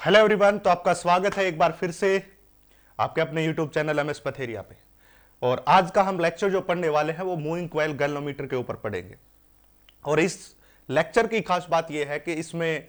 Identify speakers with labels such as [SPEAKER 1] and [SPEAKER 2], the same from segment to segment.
[SPEAKER 1] Hello everyone, तो आपका स्वागत है एक बार फिर से आपके अपने यूट्यूब चैनल एमएस पथेरिया पे। और आज का हम लेक्चर जो पढ़ने वाले हैं वो मूविंग कॉइल गैल्वेनोमीटर के ऊपर पढ़ेंगे। और इस लेक्चर की खास बात यह है कि इसमें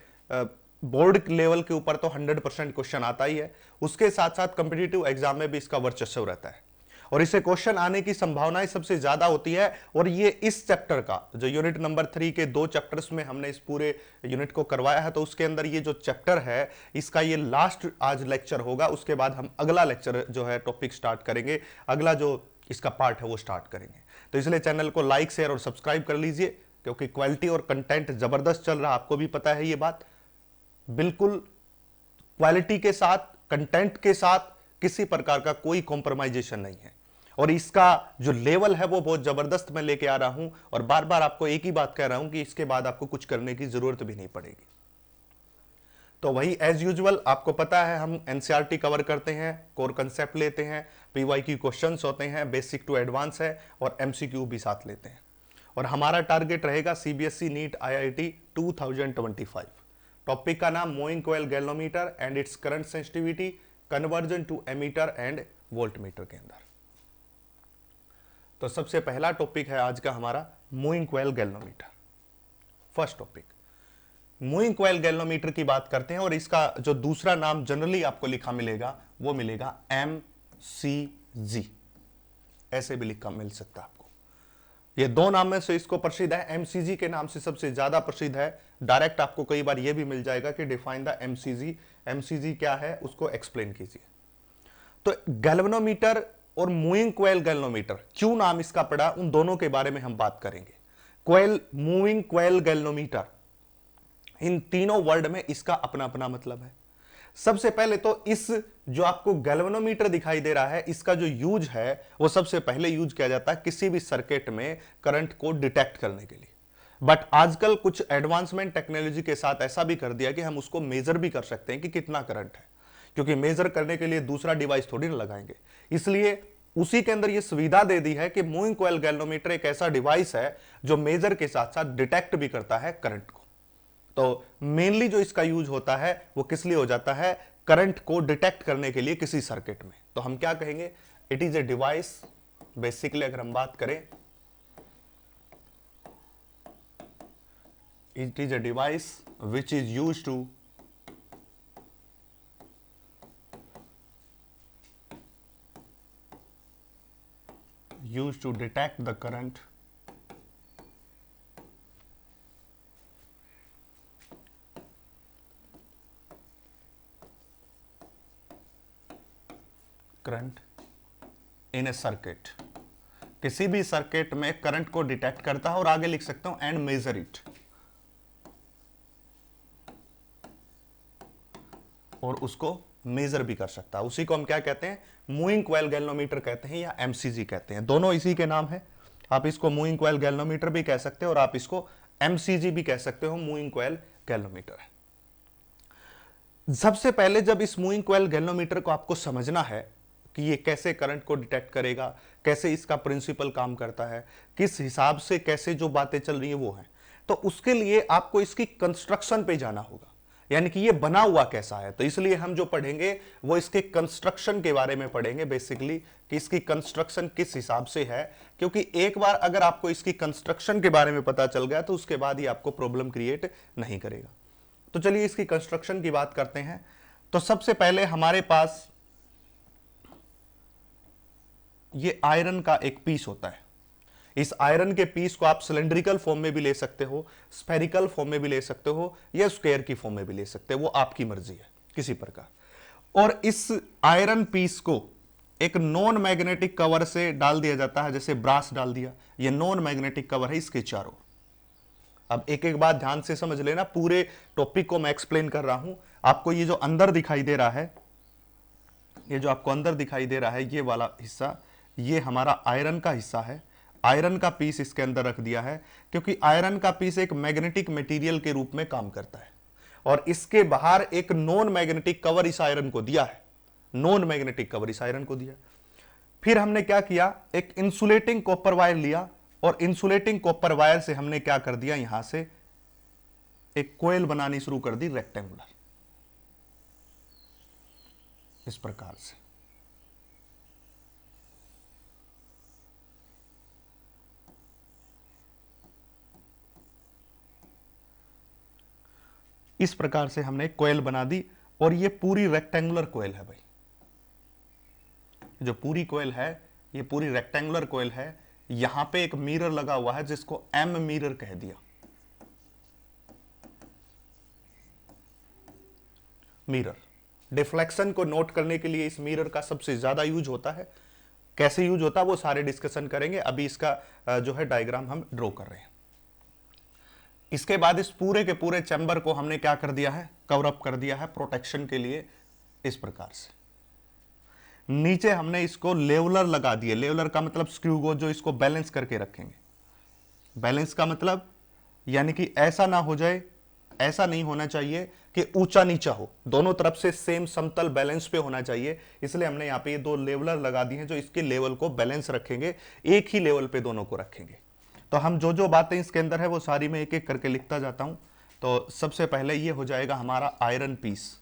[SPEAKER 1] बोर्ड लेवल के ऊपर तो 100% क्वेश्चन आता ही है, उसके साथ साथ कॉम्पिटिटिव एग्जाम में भी इसका वर्चस्व रहता है और इसे क्वेश्चन आने की संभावनाएं सबसे ज्यादा होती है। और ये इस चैप्टर का जो यूनिट नंबर 3 के 2 चैप्टर्स में हमने इस पूरे यूनिट को करवाया है, तो उसके अंदर ये जो चैप्टर है इसका ये लास्ट आज लेक्चर होगा। उसके बाद हम अगला लेक्चर जो है टॉपिक स्टार्ट करेंगे, अगला जो इसका पार्ट है वो स्टार्ट करेंगे। तो इसलिए चैनल को लाइक शेयर और सब्सक्राइब कर लीजिए, क्योंकि क्वालिटी और कंटेंट जबरदस्त चल रहा है, आपको भी पता है ये बात। बिल्कुल क्वालिटी के साथ, कंटेंट के साथ किसी प्रकार का कोई कॉम्प्रोमाइजेशन नहीं है और इसका जो लेवल है वो बहुत जबरदस्त मैं लेके आ रहा हूं। और बार बार आपको एक ही बात कह रहा हूं कि इसके बाद आपको कुछ करने की जरूरत भी नहीं पड़ेगी। तो वही एज यूजुअल आपको पता है, हम एनसीईआरटी कवर करते हैं, कोर कंसेप्ट लेते हैं, पीवाईक्यू क्वेश्चंस होते हैं, बेसिक टू एडवांस है और एमसीक्यू भी साथ लेते हैं। और हमारा टारगेट रहेगा सीबीएसई नीट आईआईटी 2025। टॉपिक का नाम moving coil galvanometer and its current sensitivity conversion to ammeter and voltmeter के अंदर। तो सबसे पहला टॉपिक है आज का हमारा moving coil galvanometer. First topic moving coil galvanometer की बात करते हैं और इसका जो दूसरा नाम जनरली आपको लिखा मिलेगा वो मिलेगा एमसीजी, ऐसे भी लिखा मिल सकता है आपको। ये दो नाम में से इसको प्रसिद्ध है, एमसीजी के नाम से सबसे ज्यादा प्रसिद्ध है। डायरेक्ट आपको कई बार यह भी मिल जाएगा कि डिफाइन द एमसीजी, एमसीजी क्या है उसको एक्सप्लेन कीजिए। तो गैल्वेनोमीटर और मूविंग कॉइल गैल्वेनोमीटर क्यों नाम इसका पड़ा, उन दोनों के बारे में हम बात करेंगे। कॉइल, मूविंग कॉइल गैल्वेनोमीटर, इन तीनों वर्ड में इसका अपना अपना मतलब है। सबसे पहले तो इस जो आपको गैल्वेनोमीटर दिखाई दे रहा है, इसका जो यूज है वो सबसे पहले यूज किया जाता है किसी भी सर्किट में करंट को डिटेक्ट करने के लिए। बट आजकल कुछ एडवांसमेंट टेक्नोलॉजी के साथ ऐसा भी कर दिया कि हम उसको मेजर भी कर सकते हैं कि कितना करंट है, क्योंकि मेजर करने के लिए दूसरा डिवाइस थोड़ी ना लगाएंगे। इसलिए उसी के अंदर ये सुविधा दे दी है कि मूविंग कॉइल गैल्वेनोमीटर एक ऐसा डिवाइस है जो मेजर के साथ साथ डिटेक्ट भी करता है करंट को। तो मेनली जो इसका यूज होता है वो किस लिए हो जाता है, करंट को डिटेक्ट करने के लिए किसी सर्किट में। तो हम क्या कहेंगे, it is a device, basically अगर हम बात करें, it is a device which is use to detect the current in a circuit. किसी भी सर्किट में करंट को डिटेक्ट करता है और आगे लिख सकता हूं एंड मेजर इट, और उसको मेजर भी कर सकता है। उसी को हम क्या कहते हैं, मूविंग कॉइल गैल्वेनोमीटर कहते हैं या एमसीजी कहते हैं। दोनों इसी के नाम है। आप इसको मूविंग कॉइल गैल्वेनोमीटर भी कह सकते हो और आप इसको एमसीजी भी कह सकते हो, मूविंग कॉइल गैल्वेनोमीटर। सबसे पहले जब इस मूविंग कॉइल गैल्वेनोमीटर को आपको समझना है कि ये कैसे करंट को डिटेक्ट करेगा, कैसे इसका प्रिंसिपल काम करता है, किस हिसाब से कैसे जो बातें चल रही है वो है, तो उसके लिए आपको इसकी कंस्ट्रक्शन पे जाना होगा, यानी कि ये बना हुआ कैसा है। तो इसलिए हम जो पढ़ेंगे वो इसके कंस्ट्रक्शन के बारे में पढ़ेंगे, बेसिकली कि इसकी कंस्ट्रक्शन किस हिसाब से है। क्योंकि एक बार अगर आपको इसकी कंस्ट्रक्शन के बारे में पता चल गया तो उसके बाद ही आपको प्रॉब्लम क्रिएट नहीं करेगा। तो चलिए इसकी कंस्ट्रक्शन की बात करते हैं। तो सबसे पहले हमारे पास ये आयरन का एक पीस होता है। इस आयरन के पीस को आप सिलेंड्रिकल फॉर्म में भी ले सकते हो, स्फेरिकल फॉर्म में भी ले सकते हो, या स्क्वायर की फॉर्म में भी ले सकते हो, वो आपकी मर्जी है किसी प्रकार। और इस आयरन पीस को एक नॉन मैग्नेटिक कवर से डाल दिया जाता है, जैसे ब्रास डाल दिया, ये नॉन मैग्नेटिक कवर है इसके चारों। अब एक एक बात ध्यान से समझ लेना, पूरे टॉपिक को मैं एक्सप्लेन कर रहा हूं। आपको ये जो अंदर दिखाई दे रहा है, ये जो आपको अंदर दिखाई दे रहा है ये वाला हिस्सा, ये हमारा आयरन का हिस्सा है। आयरन का पीस इसके अंदर रख दिया है क्योंकि आयरन का पीस एक मैग्नेटिक मटेरियल के रूप में काम करता है। और इसके बाहर एक नॉन मैग्नेटिक कवर इस आयरन को दिया है, नॉन मैग्नेटिक कवर इस आयरन को दिया। फिर हमने क्या किया, एक इंसुलेटिंग कॉपर वायर लिया और इंसुलेटिंग कॉपर वायर से हमने क्या कर दिया, यहां से एक कोयल बनानी शुरू कर दी रेक्टेंगुलर। इस प्रकार से। इस प्रकार से हमने कोयल बना दी और ये पूरी रेक्टेंगुलर कोयल है भाई। जो पूरी कोयल है ये पूरी रेक्टेंगुलर कोयल है। यहां पे एक मिरर लगा हुआ है जिसको एम मिरर कह दिया। मिरर डिफ्लेक्शन को नोट करने के लिए इस मिरर का सबसे ज्यादा यूज होता है। कैसे यूज होता है वो सारे डिस्कशन करेंगे, अभी इसका जो है डायग्राम हम ड्रॉ कर रहे हैं। इसके बाद इस पूरे के पूरे चैम्बर को हमने क्या कर दिया है, कवर अप कर दिया है प्रोटेक्शन के लिए। इस प्रकार से नीचे हमने इसको लेवलर लगा दिए। लेवलर का मतलब स्क्रू को जो इसको बैलेंस करके रखेंगे। बैलेंस का मतलब यानी कि ऐसा ना हो जाए, ऐसा नहीं होना चाहिए कि ऊंचा नीचा हो, दोनों तरफ से सेम समतल बैलेंस पे होना चाहिए। इसलिए हमने यहां पे ये दो लेवलर लगा दिए हैं जो इसके लेवल को बैलेंस रखेंगे, एक ही लेवल पे दोनों को रखेंगे। तो हम जो जो बातें इसके अंदर है वो सारी मैं एक एक करके लिखता जाता हूं। तो सबसे पहले ये हो जाएगा हमारा आयरन पीस,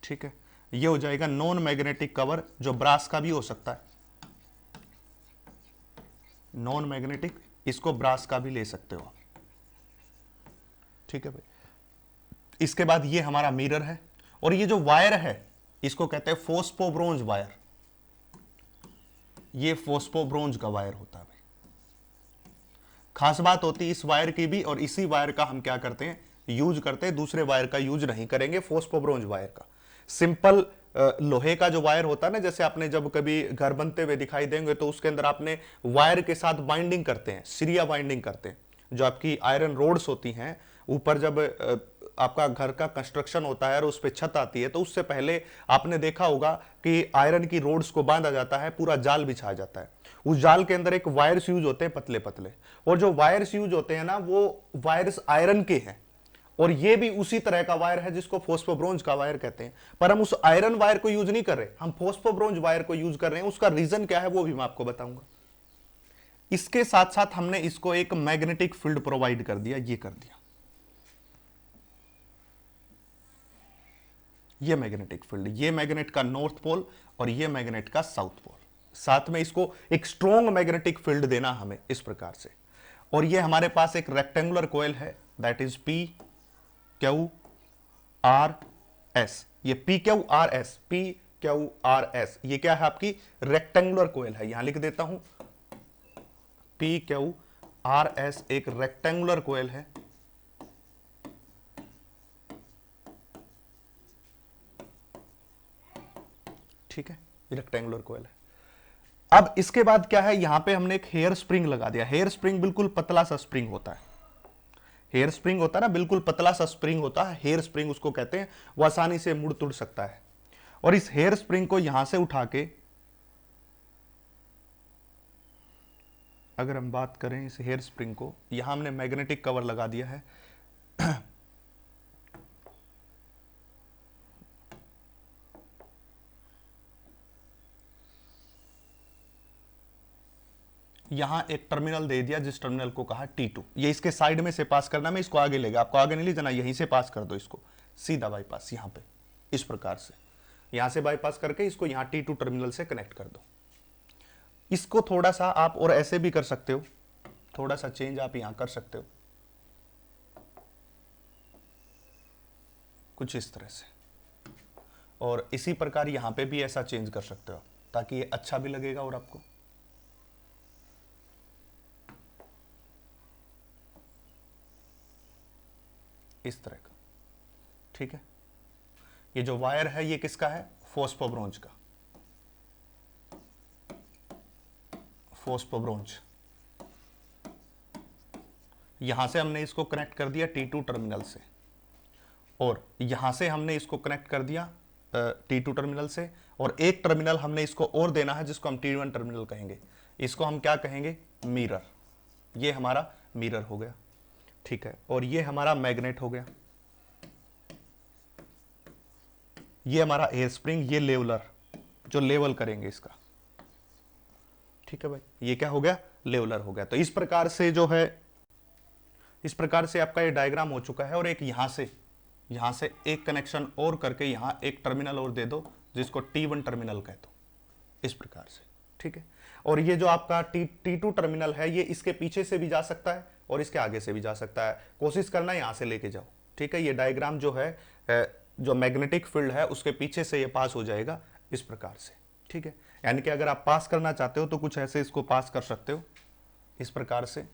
[SPEAKER 1] ठीक है। ये हो जाएगा नॉन मैग्नेटिक कवर जो ब्रास का भी हो सकता है, नॉन मैग्नेटिक, इसको ब्रास का भी ले सकते हो, ठीक है भाई। इसके बाद ये हमारा मिरर है और ये जो वायर है इसको कहते हैं फोस्फोब्रोंज वायर। ये फोस्फोब्रोंज का वायर होता है भाई। खास बात होती है इस वायर की भी, और इसी वायर का हम क्या करते हैं, यूज करते हैं, दूसरे वायर का यूज नहीं करेंगे, फोस्फोब्रोंज वायर का। सिंपल लोहे का जो वायर होता है ना, जैसे आपने जब कभी घर बनते हुए दिखाई देंगे तो उसके अंदर आपने वायर के साथ बाइंडिंग करते हैं, सीरिया बाइंडिंग करते हैं। जो आपकी आयरन रोड्स होती हैं, ऊपर जब आपका घर का कंस्ट्रक्शन होता है और उस पर छत आती है तो उससे पहले आपने देखा होगा कि आयरन की रोड्स को बांधा जाता है, पूरा जाल बिछाया जाता है। उस जाल के अंदर एक वायर्स यूज होते हैं पतले पतले, और जो वायर्स यूज होते हैं ना वो वायर्स आयरन के हैं, और ये भी उसी तरह का वायर है जिसको फोस्फोब्रोंज का वायर कहते हैं। पर हम उस आयरन वायर को यूज नहीं कर रहे, हम फोस्फोब्रोंज वायर को यूज कर रहे हैं। उसका रीजन क्या है वो भी मैं आपको बताऊंगा। इसके साथ साथ हमने इसको एक मैग्नेटिक फील्ड प्रोवाइड कर दिया, ये कर दिया, ये मैग्नेटिक फील्ड। ये मैग्नेट का नॉर्थ पोल और ये मैग्नेट का साउथ पोल, साथ में इसको एक स्ट्रॉन्ग मैग्नेटिक फील्ड देना हमें इस प्रकार से। और ये हमारे पास एक रेक्टेंगुलर कोयल है, that is P Q R S. ये P Q R S, P Q R S, ये क्या है, आपकी रेक्टेंगुलर कोयल है। यहां लिख देता हूं पी क्यू आर एस एक रेक्टेंगुलर कोयल है। ठीक है, ये रेक्टेंगुलर कोयल है। अब इसके बाद क्या है, यहां पे हमने एक हेयर स्प्रिंग लगा दिया। हेयर स्प्रिंग बिल्कुल पतला सा स्प्रिंग होता है, हेयर स्प्रिंग होता है ना, बिल्कुल पतला सा स्प्रिंग होता है, हेयर स्प्रिंग उसको कहते हैं। वो आसानी से मुड़ तुड़ सकता है। और इस हेयर स्प्रिंग को यहां से उठा के अगर हम बात करें इस हेयर स्प्रिंग को, यहां हमने मैग्नेटिक कवर लगा दिया है। यहां एक टर्मिनल दे दिया जिस टर्मिनल को कहा T2। ये इसके साइड में से पास करना, मैं इसको आगे ले गया, आपको आगे नहीं ले जाना, यहीं से पास कर दो इसको, सीधा बाईपास यहां पे इस प्रकार से, यहां से बाईपास करके इसको यहां T2 टर्मिनल से कनेक्ट कर दो। इसको थोड़ा सा आप और ऐसे भी कर सकते हो, थोड़ा सा चेंज आप यहां कर सकते हो, कुछ इस तरह से, और इसी प्रकार यहां पे भी ऐसा चेंज कर सकते हो ताकि ये अच्छा भी लगेगा और आपको। इस तरह का, ठीक है। ये जो वायर है ये किसका है, फोस्फोब्रोंज का, फोस्फोब्रोंज। यहां से हमने इसको कनेक्ट कर दिया T2 टर्मिनल से, और यहां से हमने इसको कनेक्ट कर दिया T2 टर्मिनल से, और एक टर्मिनल हमने इसको और देना है जिसको हम T1 टर्मिनल कहेंगे। इसको हम क्या कहेंगे, मिरर। ये हमारा मिरर हो गया, ठीक है। और ये हमारा मैग्नेट हो गया, ये हमारा एयर स्प्रिंग, ये लेवलर जो लेवल करेंगे इसका, ठीक है भाई। ये क्या हो गया, लेवलर हो गया। तो इस प्रकार से जो है, इस प्रकार से आपका ये डायग्राम हो चुका है। और एक यहां से यहां से एक कनेक्शन और करके यहां एक टर्मिनल और दे दो, जिसको T1 टर्मिनल कह दो, इस प्रकार से। ठीक है, और ये जो आपका T2 टर्मिनल है, ये इसके पीछे से भी जा सकता है और इसके आगे से भी जा सकता है। कोशिश करना यहां से लेके जाओ। ठीक है, ये डायग्राम जो है, जो मैग्नेटिक फील्ड है उसके पीछे से ये पास हो जाएगा इस प्रकार से। ठीक है, यानी कि अगर आप पास करना चाहते हो तो कुछ ऐसे इसको पास कर सकते हो, इस प्रकार से।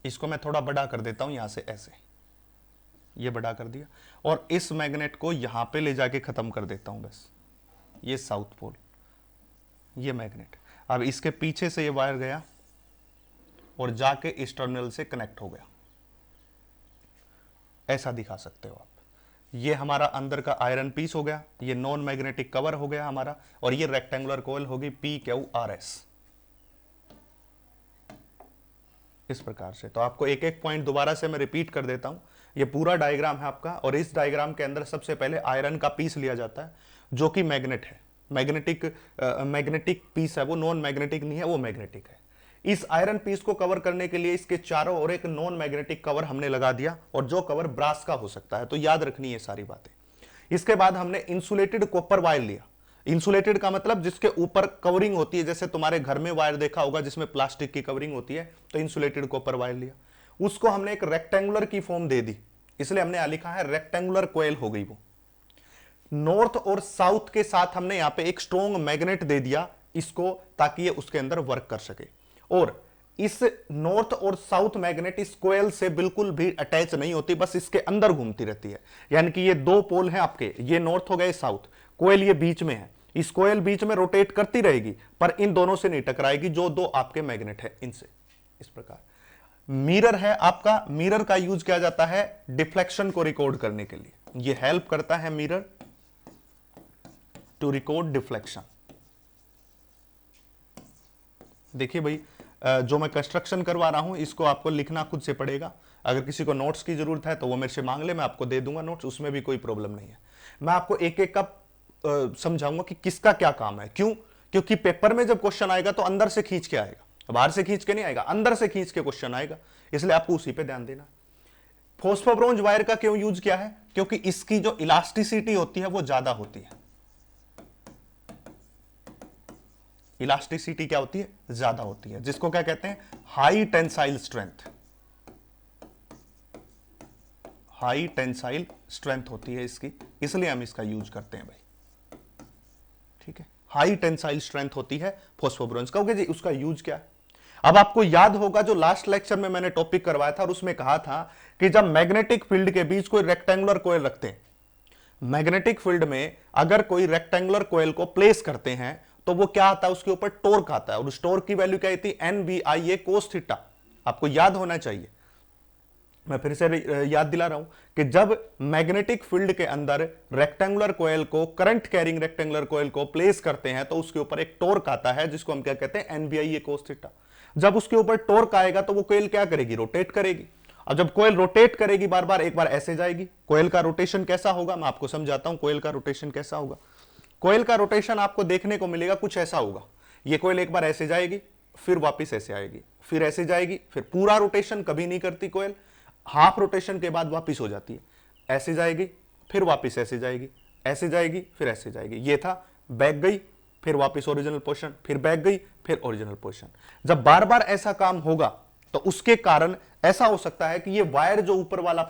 [SPEAKER 1] इसको मैं थोड़ा बड़ा कर देता हूं, यहां से ऐसे, ये बड़ा कर दिया, और इस मैग्नेट को यहां पे ले जाके खत्म कर देता हूं बस। ये साउथ पोल, ये मैग्नेट। अब इसके पीछे से ये वायर गया और जाके इस टर्मिनल से कनेक्ट हो गया, ऐसा दिखा सकते हो आप। ये हमारा अंदर का आयरन पीस हो गया, ये नॉन मैग्नेटिक कवर हो गया हमारा, और ये रेक्टेंगुलर कॉइल होगी PQRS, इस प्रकार से। तो आपको एक एक पॉइंट दोबारा से मैं रिपीट कर देता हूं। ये पूरा डायग्राम है आपका, और इस डायग्राम के अंदर सबसे पहले आयरन का पीस लिया जाता है, जो कि मैग्नेट है। मैग्नेटिक पीस है वो, नॉन मैग्नेटिक नहीं है, वो मैग्नेटिक है। इस आयरन पीस को कवर करने के लिए इसके चारों ओर एक नॉन मैग्नेटिक कवर हमने लगा दिया, और जो कवर ब्रास का हो सकता है, तो याद रखनी है सारी बातें। इसके बाद हमने इंसुलेटेड कॉपर वायर लिया। इंसुलेटेड का मतलब जिसके ऊपर कवरिंग होती है, जैसे तुम्हारे घर में वायर देखा होगा जिसमें प्लास्टिक की कवरिंग होती है, तो इंसुलेटेड कॉपर वायर लिया। उसको हमने एक रेक्टेंगुलर की फॉर्म दे दी, इसलिए हमने लिखा है रेक्टेंगुलर कॉइल हो गई वो। नॉर्थ और साउथ के साथ हमने यहां पे एक स्ट्रॉन्ग मैग्नेट दे दिया इसको, ताकि ये उसके अंदर वर्क कर सके। और इस नॉर्थ और साउथ मैग्नेट इस कोयल से बिल्कुल भी अटैच नहीं होती, बस इसके अंदर घूमती रहती है। यानी कि ये दो पोल हैं आपके, ये नॉर्थ हो गए, साउथ, कोयल ये बीच में है। इस कोयल बीच में रोटेट करती रहेगी, पर इन दोनों से नहीं टकराएगी, जो दो आपके मैग्नेट है इनसे, इस प्रकार। मिरर है आपका, मिरर का यूज किया जाता है डिफ्लेक्शन को रिकॉर्ड करने के लिए। ये हेल्प करता है मिरर टू रिकॉर्ड डिफ्लेक्शन। देखिए भाई, जो मैं कंस्ट्रक्शन करवा रहा हूं इसको आपको लिखना खुद से पड़ेगा। अगर किसी को नोट्स की जरूरत है तो वो मेरे से मांग ले, मैं आपको दे दूंगा नोट्स, उसमें भी कोई प्रॉब्लम नहीं है। मैं आपको एक एक का समझाऊंगा कि किसका क्या काम है। क्यों? क्योंकि पेपर में जब क्वेश्चन आएगा तो अंदर से खींच के आएगा, बाहर से खींच के नहीं आएगा, अंदर से खींच के क्वेश्चन आएगा, इसलिए आपको उसी पे ध्यान देना। फॉस्फोब्रोंज वायर का क्यों यूज किया है? क्योंकि इसकी जो इलास्टिसिटी होती है वो ज्यादा होती है। इलास्टिसिटी क्या होती है? ज्यादा होती है, जिसको क्या कहते हैं? High tensile strength. High tensile strength होती है इसकी, इसलिए हम इसका यूज करते हैं भाई। ठीक है, हाई टेंसाइल स्ट्रेंथ होती है फॉस्फोब्रोंज। कहोगे जी उसका यूज क्या है? अब आपको याद होगा जो लास्ट लेक्चर में मैंने टॉपिक करवाया था और उसमें कहा था कि जब मैग्नेटिक फील्ड के बीच कोई रेक्टेंगुलर कॉइल रखते हैं, मैग्नेटिक फील्ड में अगर कोई रेक्टेंगुलर कॉइल को प्लेस करते हैं तो वो क्या आता है? उसके ऊपर टॉर्क आता है, और उस टॉर्क की वैल्यू क्या थी? NVIA cos theta. आपको याद होना चाहिए, मैं फिर से याद दिला रहा हूं कि जब मैग्नेटिक फील्ड के अंदर रेक्टेंगुलर कॉइल को, करंट कैरिंग रेक्टेंगुलर कॉइल को प्लेस करते हैं तो उसके ऊपर एक टॉर्क आता है, जिसको हम क्या कहते हैं? NVIA cos theta. जब उसके ऊपर टॉर्क आएगा तो वो कॉइल क्या करेगी? रोटेट करेगी। और जब कॉइल रोटेट करेगी बार बार, एक बार ऐसे जाएगी। कॉइल का रोटेशन कैसा होगा? मैं आपको समझाता हूं कॉइल का रोटेशन कैसा होगा। कॉइल का रोटेशन आपको देखने को मिलेगा कुछ ऐसा होगा। ये कॉइल एक बार ऐसे जाएगी, फिर वापस ऐसे आएगी, फिर ऐसे जाएगी, फिर पूरा रोटेशन कभी नहीं करती कॉइल, हाफ रोटेशन के बाद वापस हो जाती है। ऐसे जाएगी, फिर वापस ऐसे जाएगी, ऐसे जाएगी, फिर ऐसे जाएगी। ये था, बैक गई, फिर वापस ओरिजिनल पोजीशन, फिर बैक गई, फिर ओरिजिनल पोजीशन। जब बार बार ऐसा काम होगा तो उसके कारण ऐसा हो सकता है कि ये वायर जो ऊपर वाला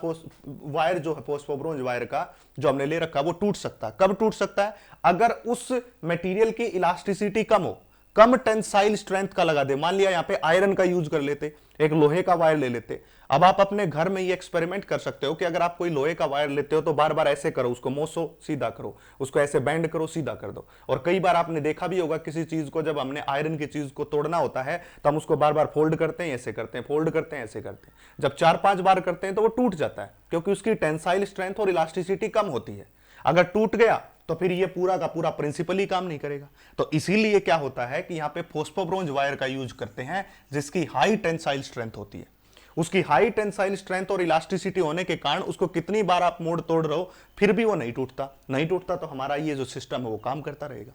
[SPEAKER 1] वायर जो है फॉस्फोब्रोंज वायर का जो हमने ले रखा, वो टूट सकता है। कब टूट सकता है? अगर उस मटेरियल की इलास्टिसिटी कम हो, कम टेंसाइल स्ट्रेंथ का लगा दे। मान लिया यहां पे आयरन का यूज कर लेते, एक लोहे का वायर ले लेते। अब आप अपने घर में ये एक्सपेरिमेंट कर सकते हो कि अगर आप कोई लोहे का वायर लेते हो तो बार बार ऐसे करो, उसको मोसो सीधा करो, उसको ऐसे बेंड करो, सीधा कर दो। और कई बार आपने देखा भी होगा किसी चीज को, जब हमने आयरन की चीज को तोड़ना होता है तो हम उसको बार बार फोल्ड करते हैं, ऐसे करते हैं, फोल्ड करते हैं, ऐसे करते हैं। जब 4-5 बार करते हैं तो वो टूट जाता है, क्योंकि उसकी टेंसाइल स्ट्रेंथ और इलास्टिसिटी कम होती है। अगर टूट गया तो फिर ये पूरा का पूरा प्रिंसिपल ही काम नहीं करेगा। तो इसीलिए क्या होता है कि यहां पे फॉस्फोब्रोंज वायर का यूज करते हैं, जिसकी हाई टेंसाइल स्ट्रेंथ होती है। उसकी हाई टेंसाइल स्ट्रेंथ और इलास्टिसिटी होने के कारण उसको कितनी बार आप मोड़ तोड़ रहे हो, फिर भी वो नहीं टूटता। नहीं टूटता तो हमारा ये जो सिस्टम है वो काम करता रहेगा।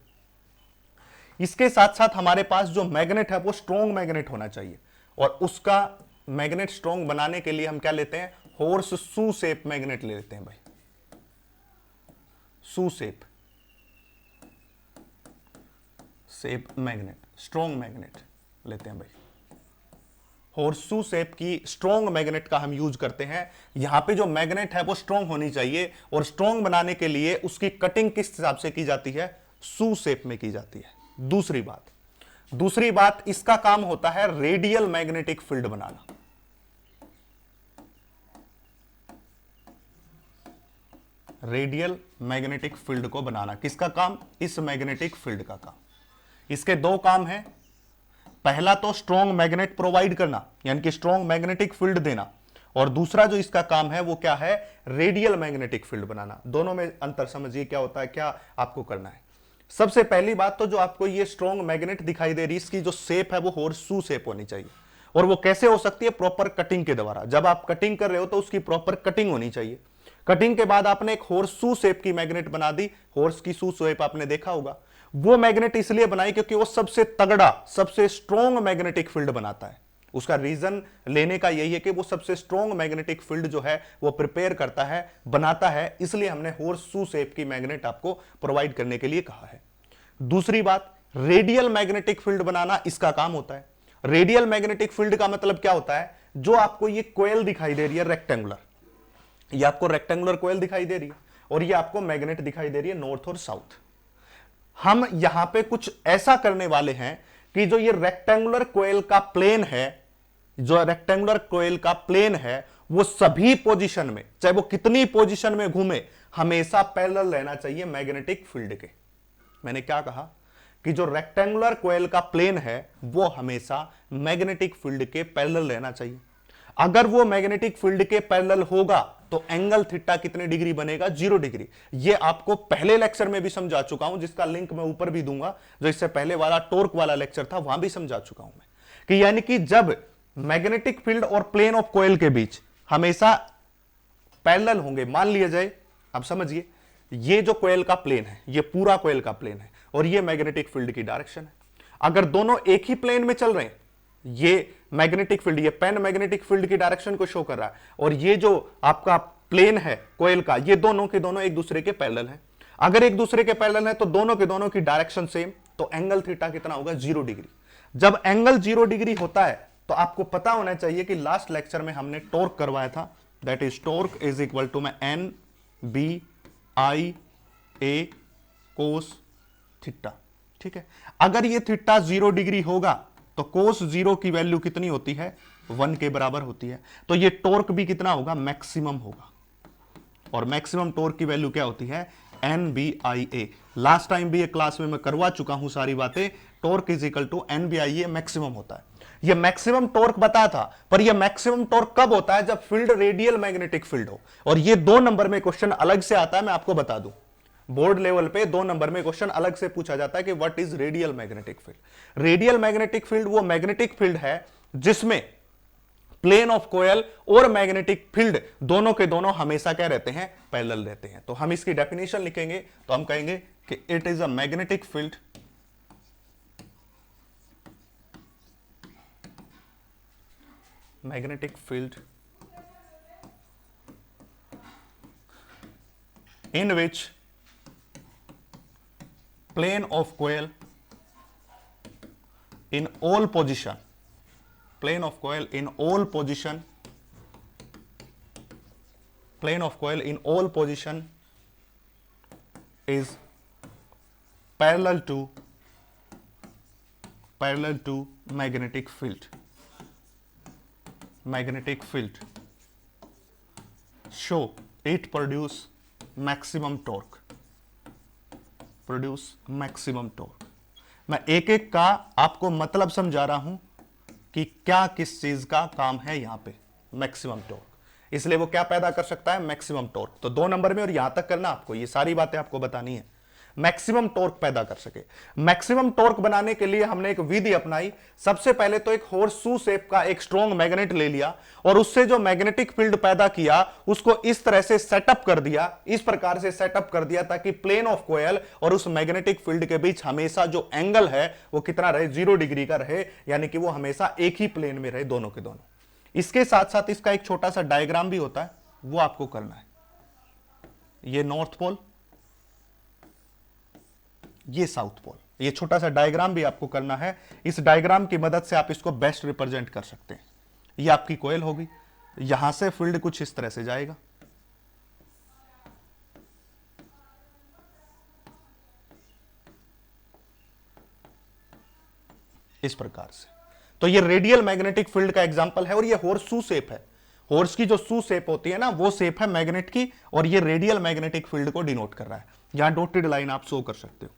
[SPEAKER 1] इसके साथ साथ हमारे पास जो मैग्नेट है वो स्ट्रॉन्ग मैग्नेट होना चाहिए, और उसका मैग्नेट स्ट्रॉन्ग बनाने के लिए हम क्या लेते हैं, हॉर्स शू शेप मैग्नेट ले लेते हैं भाई, शू शेप मैग्नेट, स्ट्रॉन्ग मैग्नेट लेते हैं भाई। हॉर्सशू शेप की स्ट्रॉन्ग मैग्नेट का हम यूज करते हैं। यहां पे जो मैग्नेट है वो स्ट्रॉन्ग होनी चाहिए, और स्ट्रॉन्ग बनाने के लिए उसकी कटिंग किस हिसाब से की जाती है, शू शेप में की जाती है। दूसरी बात इसका काम होता है रेडियल मैग्नेटिक फील्ड बनाना। रेडियल मैग्नेटिक फील्ड को बनाना किसका काम, इस मैग्नेटिक फील्ड का काम। इसके दो काम हैं, पहला तो स्ट्रॉन्ग मैग्नेट प्रोवाइड करना, यानी कि स्ट्रॉन्ग मैग्नेटिक फील्ड देना, और दूसरा जो इसका काम है वो क्या है, रेडियल मैग्नेटिक फील्ड बनाना। दोनों में अंतर समझिए क्या होता है, क्या आपको करना है। सबसे पहली बात तो जो आपको ये स्ट्रॉन्ग मैग्नेट दिखाई दे रही है, इसकी जो शेप है वो हॉर्सशू शेप होनी चाहिए, और वो कैसे हो सकती है, प्रॉपर कटिंग के द्वारा। जब आप कटिंग कर रहे हो तो उसकी प्रॉपर कटिंग होनी चाहिए। कटिंग के बाद आपने एक हॉर्सशू शेप की मैग्नेट बना दी, हॉर्स की शू शेप आपने देखा होगा। वो मैग्नेट इसलिए बनाई क्योंकि वो सबसे तगड़ा, सबसे स्ट्रॉन्ग मैग्नेटिक फील्ड बनाता है। उसका रीजन लेने का यही है कि वो सबसे स्ट्रॉन्ग मैग्नेटिक फील्ड जो है वो प्रिपेयर करता है, बनाता है, इसलिए हमने हॉर्सशू शेप की मैग्नेट आपको प्रोवाइड करने के लिए कहा है। दूसरी बात, रेडियल मैग्नेटिक फील्ड बनाना इसका काम होता है। रेडियल मैग्नेटिक फील्ड का मतलब क्या होता है, जो आपको ये कोयल दिखाई दे रही है रेक्टेंगुलर, ये आपको रेक्टेंगुलर कोयल दिखाई दे रही है, और ये आपको मैग्नेट दिखाई दे रही है नॉर्थ और साउथ। हम यहां पे कुछ ऐसा करने वाले हैं कि जो ये रेक्टेंगुलर कोयल का प्लेन है, जो रेक्टेंगुलर कोयल का प्लेन है, वो सभी पोजीशन में, चाहे वो कितनी पोजीशन में घूमे, हमेशा पैरेलल रहना चाहिए मैग्नेटिक फील्ड के। मैंने क्या कहा कि जो रेक्टेंगुलर कोयल का प्लेन है वो हमेशा मैग्नेटिक फील्ड के पैरेलल रहना चाहिए। अगर वो मैग्नेटिक फील्ड के पैरेलल होगा तो एंगल थीटा कितने डिग्री बनेगा, 0 डिग्री। ये आपको पहले लेक्चर में भी समझा चुका हूं, जिसका लिंक मैं ऊपर भी दूंगा, जो इससे पहले वाला टॉर्क वाला लेक्चर था, वहां भी समझा चुका हूं मैं कि यानी कि जब मैग्नेटिक फील्ड और प्लेन ऑफ कोयल के बीच हमेशा पैरेलल होंगे, मान लिया जाए, अब समझिए, ये जो कोयल का प्लेन है, ये पूरा कोयल का प्लेन है, और ये मैग्नेटिक फील्ड की डायरेक्शन है। अगर दोनों एक ही प्लेन में चल रहे हैं, ये मैग्नेटिक फील्ड, ये पेन मैग्नेटिक फील्ड की डायरेक्शन को शो कर रहा है, और ये जो आपका प्लेन है कोयल का, ये दोनों के दोनों एक दूसरे के पैरेलल हैं। अगर एक दूसरे के पैरेलल है तो दोनों के दोनों की डायरेक्शन सेम, तो एंगल थीटा कितना होगा, 0 डिग्री। जब एंगल 0 डिग्री होता है तो आपको पता होना चाहिए कि लास्ट लेक्चर में हमने टॉर्क करवाया था, that is torque is equal to N B I A cos theta. ठीक है, अगर ये थीटा 0 डिग्री होगा तो कोस 0 की वैल्यू कितनी होती है, 1 के बराबर होती है। तो ये टॉर्क भी कितना होगा, मैक्सिमम होगा, और मैक्सिमम टॉर्क की वैल्यू क्या होती है, NBIA। लास्ट टाइम भी ये क्लास में मैं करवा चुका हूं सारी बातें। Torque is equal to NBIA maximum होता है। ये मैक्सिमम टॉर्क बताया था, पर ये मैक्सिमम टॉर्क कब होता है, जब फील्ड रेडियल मैग्नेटिक फील्ड हो। और ये 2 नंबर में क्वेश्चन अलग से आता है, मैं आपको बता दूं, बोर्ड लेवल पे 2 नंबर में क्वेश्चन अलग से पूछा जाता है कि what is radial magnetic field. Radial magnetic field वो मैग्नेटिक फील्ड है जिसमें प्लेन ऑफ कोयल और मैग्नेटिक फील्ड दोनों के दोनों हमेशा क्या रहते हैं, पैरेलल रहते हैं। तो हम इसकी डेफिनेशन लिखेंगे तो हम कहेंगे कि it is a magnetic field in which plane of coil in all position is parallel to magnetic field. So it produce maximum torque. मैं एक एक का आपको मतलब समझा रहा हूं कि क्या किस चीज का काम है यहां पे, मैक्सिमम टॉर्क। इसलिए वो क्या पैदा कर सकता है, मैक्सिमम टॉर्क। तो 2 नंबर में और यहां तक करना आपको, ये सारी बातें आपको बतानी है। मैक्सिमम टॉर्क पैदा कर सके। मैक्सिमम टॉर्क बनाने के लिए हमने एक विधि अपनाई। सबसे पहले तो एक हॉर्स शू शेप का एक स्ट्रॉन्ग मैग्नेट ले लिया और उससे जो मैग्नेटिक फील्ड पैदा किया उसको इस तरह से सेटअप कर दिया, इस प्रकार से सेटअप कर दिया ताकि प्लेन ऑफ कॉइल और उस मैग्नेटिक फील्ड के बीच हमेशा जो एंगल है वो कितना रहे, 0 डिग्री का रहे, यानी कि वो हमेशा एक ही प्लेन में रहे, दोनों के दोनों। इसके साथ साथ इसका एक छोटा सा डायग्राम भी होता है, वो आपको करना है। ये नॉर्थ पोल, ये साउथ पोल, ये छोटा सा डायग्राम भी आपको करना है। इस डायग्राम की मदद से आप इसको बेस्ट रिप्रेजेंट कर सकते हैं। ये आपकी कॉइल होगी, यहां से फील्ड कुछ इस तरह से जाएगा, इस प्रकार से। तो ये रेडियल मैग्नेटिक फील्ड का एग्जांपल है और ये हॉर्स शू शेप है। हॉर्स की जो शू शेप होती है ना, वो शेप है मैग्नेट की और ये रेडियल मैग्नेटिक फील्ड को डिनोट कर रहा है। यहां डॉटेड लाइन आप शो कर सकते हो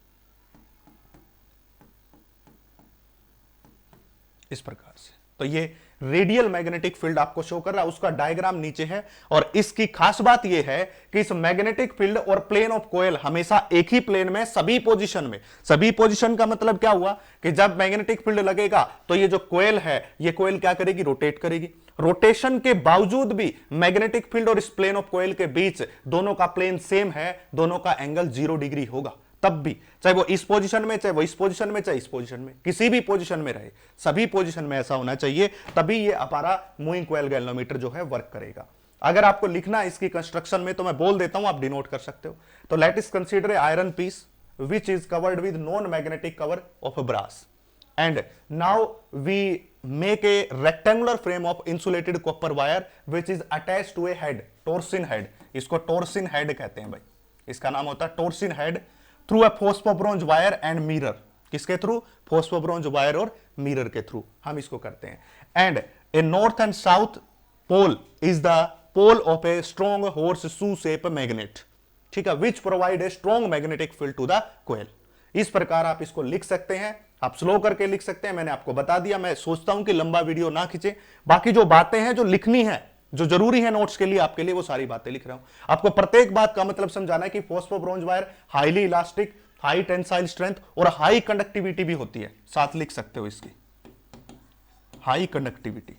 [SPEAKER 1] इस प्रकार से। तो ये रेडियल मैग्नेटिक फील्ड आपको शो कर रहा है, उसका डायग्राम नीचे है। और इसकी खास बात यह है कि इस मैग्नेटिक फील्ड और प्लेन ऑफ कॉइल हमेशा एक ही प्लेन में, सभी पोजीशन में। सभी पोजीशन का मतलब क्या हुआ कि जब मैग्नेटिक फील्ड लगेगा तो ये जो कॉइल है, ये कॉइल क्या करेगी, रोटेट करेगी। रोटेशन के बावजूद भी मैग्नेटिक फील्ड और इस प्लेन ऑफ कॉइल के बीच दोनों का प्लेन सेम है, दोनों का एंगल 0 डिग्री होगा। तब भी चाहे वो इस पोजीशन में, चाहे वो इस पोजीशन में, चाहे इस पोजीशन में, किसी भी पोजीशन में रहे, सभी पोजीशन में ऐसा होना चाहिए, तभी ये हमारा मूविंग कॉइल गैल्वेनोमीटर जो है वर्क करेगा। अगर आपको लिखना है इसकी कंस्ट्रक्शन में तो मैं बोल देता हूं, आप डिनोट कर सकते हो। तो let us consider a iron piece which is covered with non magnetic cover of brass and now we make a rectangular frame of insulated copper wire which is attached to a head, torsion head। इसको टॉर्सिन head कहते हैं भाई, इसका नाम होता है torsion head. Through a phosphor bronze wire and mirror, किसके through, phosphor bronze wire और मिरर के थ्रू हम इसको करते हैं। And a north and south pole is the pole of a strong horseshoe shape magnet, ठीक है, which provide a strong magnetic field to the coil. इस प्रकार आप इसको लिख सकते हैं, आप स्लो करके लिख सकते हैं, मैंने आपको बता दिया। मैं सोचता हूं कि लंबा वीडियो ना खींचे, बाकी जो बातें हैं जो लिखनी है, जो जरूरी है नोट्स के लिए आपके लिए, वो सारी बातें लिख रहा हूं। आपको प्रत्येक बात का मतलब समझाना है कि phosphor bronze wire highly elastic, high tensile strength और हाई कंडक्टिविटी भी होती है, साथ लिख सकते हो इसकी, हाई कंडक्टिविटी,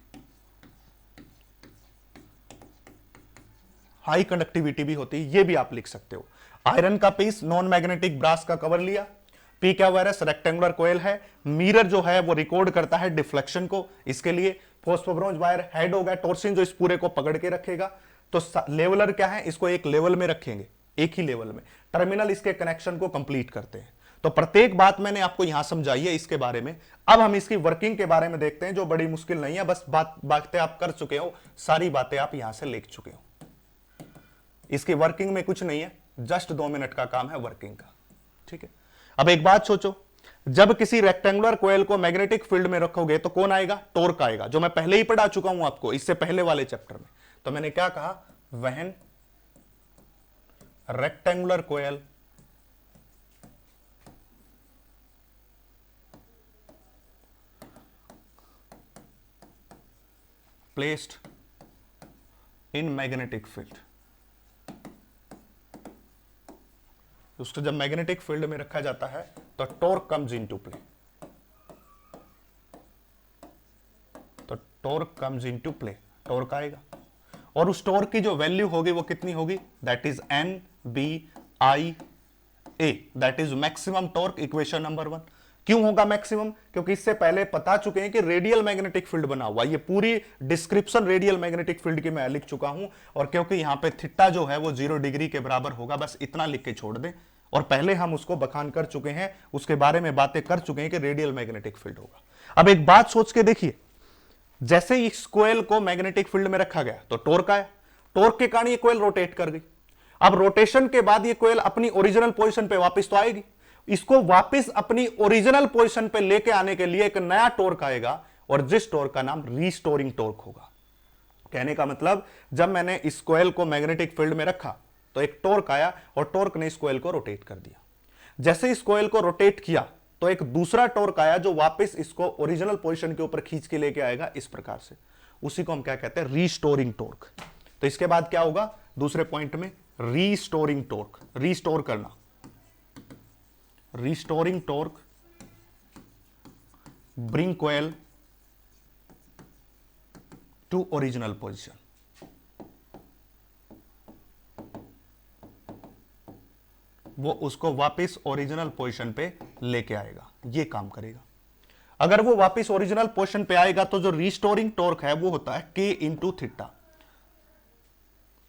[SPEAKER 1] हाई कंडक्टिविटी भी होती है, ये भी आप लिख सकते हो। आयरन का पीस, नॉन मैग्नेटिक ब्रास का कवर लिया, पी क्या वायरस रेक्टेंगुलर कोयल है, मिरर जो है वो रिकॉर्ड करता है डिफ्लेक्शन को, इसके लिए फोस्फोब्रोंज वायर हेड हो गया, टॉर्सिन जो इस पूरे को पकड़ के रखेगा। तो लेवलर क्या है, इसको एक लेवल में रखेंगे, एक ही लेवल में, टर्मिनल इसके कनेक्शन को कंप्लीट करते हैं। तो प्रत्येक बात मैंने आपको यहां समझाई है इसके बारे में। अब हम इसकी वर्किंग के बारे में देखते हैं, जो बड़ी मुश्किल नहीं है, बस बातें आप कर चुके हो, सारी बातें आप यहां से लिख चुके हो। इसकी वर्किंग में कुछ नहीं है, जस्ट 2 मिनट का काम है वर्किंग का, ठीक है। अब एक बात सोचो, जब किसी रेक्टेंगुलर कॉइल को मैग्नेटिक फील्ड में रखोगे तो कौन आएगा, टॉर्क आएगा, जो मैं पहले ही पढ़ा चुका हूं आपको इससे पहले वाले चैप्टर में। तो मैंने क्या कहा, when rectangular coil placed in magnetic field, उसको जब मैग्नेटिक फील्ड में रखा जाता है तो टॉर्क कम्स इनटू प्ले, तो torque comes into play, torque आएगा और उस टॉर्क की जो वैल्यू होगी वो कितनी होगी, that is N B I A, that is maximum torque, equation number 1। क्यों होगा मैक्सिमम, क्योंकि इससे पहले बता चुके हैं कि रेडियल मैग्नेटिक फील्ड बना हुआ, ये पूरी डिस्क्रिप्शन रेडियल मैग्नेटिक फील्ड की मैं लिख चुका हूं। और क्योंकि यहां पे थीटा जो है वो 0 डिग्री के बराबर होगा, बस इतना लिख के छोड़ दें। और पहले हम उसको बखान कर चुके हैं, उसके बारे में बातें कर चुके हैं कि रेडियल मैग्नेटिक फील्ड होगा। अब एक बात सोच के देखिए, जैसे इस कोयल को मैग्नेटिक फील्ड में रखा गया तो टॉर्क आया, टॉर्क के कारण ये कोयल रोटेट कर गई। अब रोटेशन के बाद ये कोयल अपनी ओरिजिनल पोजीशन पे वापस तो आएगी, इसको वापस अपनी ओरिजिनल पोजीशन पे लेके आने के लिए एक नया टॉर्क आएगा और जिस टॉर्क का नाम रीस्टोरिंग टॉर्क होगा। कहने का मतलब, जब मैंने इस कोयल को मैग्नेटिक फील्ड में रखा तो एक टॉर्क आया और टॉर्क ने इस कोयल को रोटेट कर दिया। जैसे इस कोयल को रोटेट किया तो एक दूसरा टॉर्क आया जो वापस इसको ओरिजिनल पोजीशन के ऊपर खींच के लेके आएगा, इस प्रकार से। उसी को हम क्या कहते हैं, रीस्टोरिंग टॉर्क। तो इसके बाद क्या होगा, दूसरे पॉइंट में रीस्टोरिंग टॉर्क, रीस्टोर करना, restoring torque bring coil to original position. वो उसको वापस ओरिजिनल पोजीशन पे लेके आएगा, ये काम करेगा। अगर वो वापस ओरिजिनल पोजीशन पे आएगा तो जो रिस्टोरिंग टॉर्क है वो होता है K इंटू थीटा।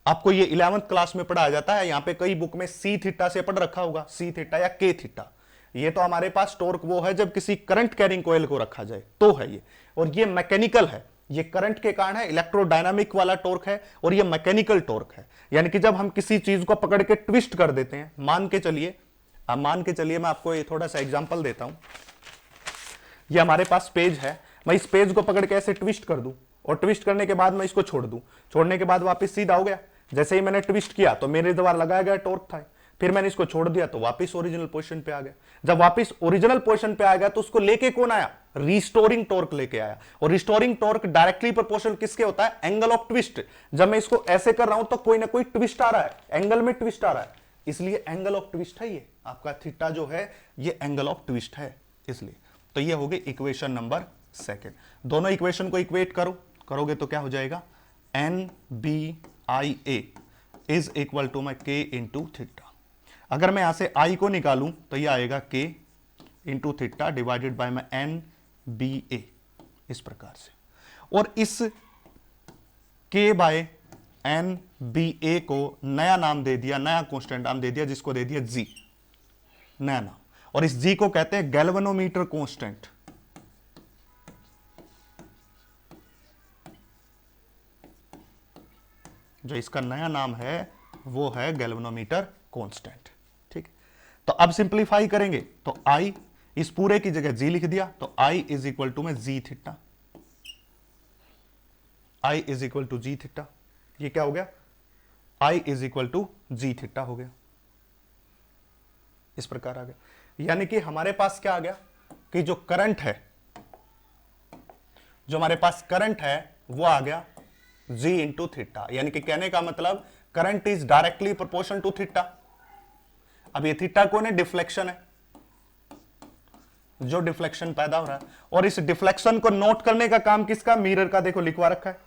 [SPEAKER 1] आपको ये 11th क्लास में पढ़ाया जाता है, यहां पे कई बुक में सी थीटा से पढ़ रखा होगा, सी थीटा या के थीटा। ये तो हमारे पास टॉर्क वो है जब किसी करंट कैरिंग कॉइल को रखा जाए तो है ये, और ये मैकेनिकल है, ये करंट के कारण है, इलेक्ट्रोडायनामिक वाला टॉर्क है, और ये मैकेनिकल टॉर्क है। यानी कि जब हम किसी चीज को पकड़ के ट्विस्ट कर देते हैं, मान के चलिए मैं आपको ये थोड़ा सा एग्जांपल देता हूं। ये हमारे पास पेज है, मैं इस पेज को पकड़ के ऐसे ट्विस्ट कर दूं, और ट्विस्ट करने के बाद मैं इसको छोड़ दूं, छोड़ने के बाद वापस सीधा हो गया। जैसे ही मैंने ट्विस्ट किया तो मेरे द्वारा लगाया गया टॉर्क था, फिर मैंने इसको छोड़ दिया तो वापस ओरिजिनल पोजीशन पे आ गया। जब वापस ओरिजिनल पोजीशन पे आ गया तो उसको लेके कौन आया? रिस्टोरिंग टॉर्क लेके आया। और रिस्टोरिंग टॉर्क डायरेक्टली प्रोपोर्शनल किसके होता है? Angle of twist. जब मैं इसको ऐसे कर रहा हूं तो कोई ना कोई ट्विस्ट आ रहा है, एंगल में ट्विस्ट आ रहा है, इसलिए एंगल ऑफ ट्विस्ट है। ये आपका थीटा जो है ये एंगल ऑफ ट्विस्ट है, इसलिए। तो ये हो गई इक्वेशन नंबर सेकेंड। दोनों इक्वेशन को इक्वेट करोगे तो क्या हो जाएगा? NBA is equal to my K into theta. अगर मैं यहां से I को निकालूं तो यह आएगा K into theta divided by my NBA, इस प्रकार से। और इस K बाय NBA को नया नाम दे दिया, नया कांस्टेंट नाम दे दिया, जिसको दे दिया G, नया नाम। और इस G को कहते हैं गैल्वेनोमीटर कांस्टेंट। जो इसका नया नाम है वो है गैल्वेनोमीटर कांस्टेंट। ठीक है, तो अब सिंप्लीफाई करेंगे तो I इस पूरे की जगह G लिख दिया, तो I इज इक्वल टू में G theta, I is equal to G theta. ये क्या हो गया? I is equal to G theta हो गया, इस प्रकार आ गया। यानी कि हमारे पास क्या आ गया कि जो करंट है, जो हमारे पास करंट है वो आ गया G इंटू थीटा। यानी कि कहने का मतलब current is directly proportional to theta. अब ये थीटा कौन है? डिफ्लेक्शन है, जो डिफ्लेक्शन पैदा हो रहा है। और इस डिफ्लेक्शन को नोट करने का काम किसका? मिरर का। देखो लिखवा रखा है,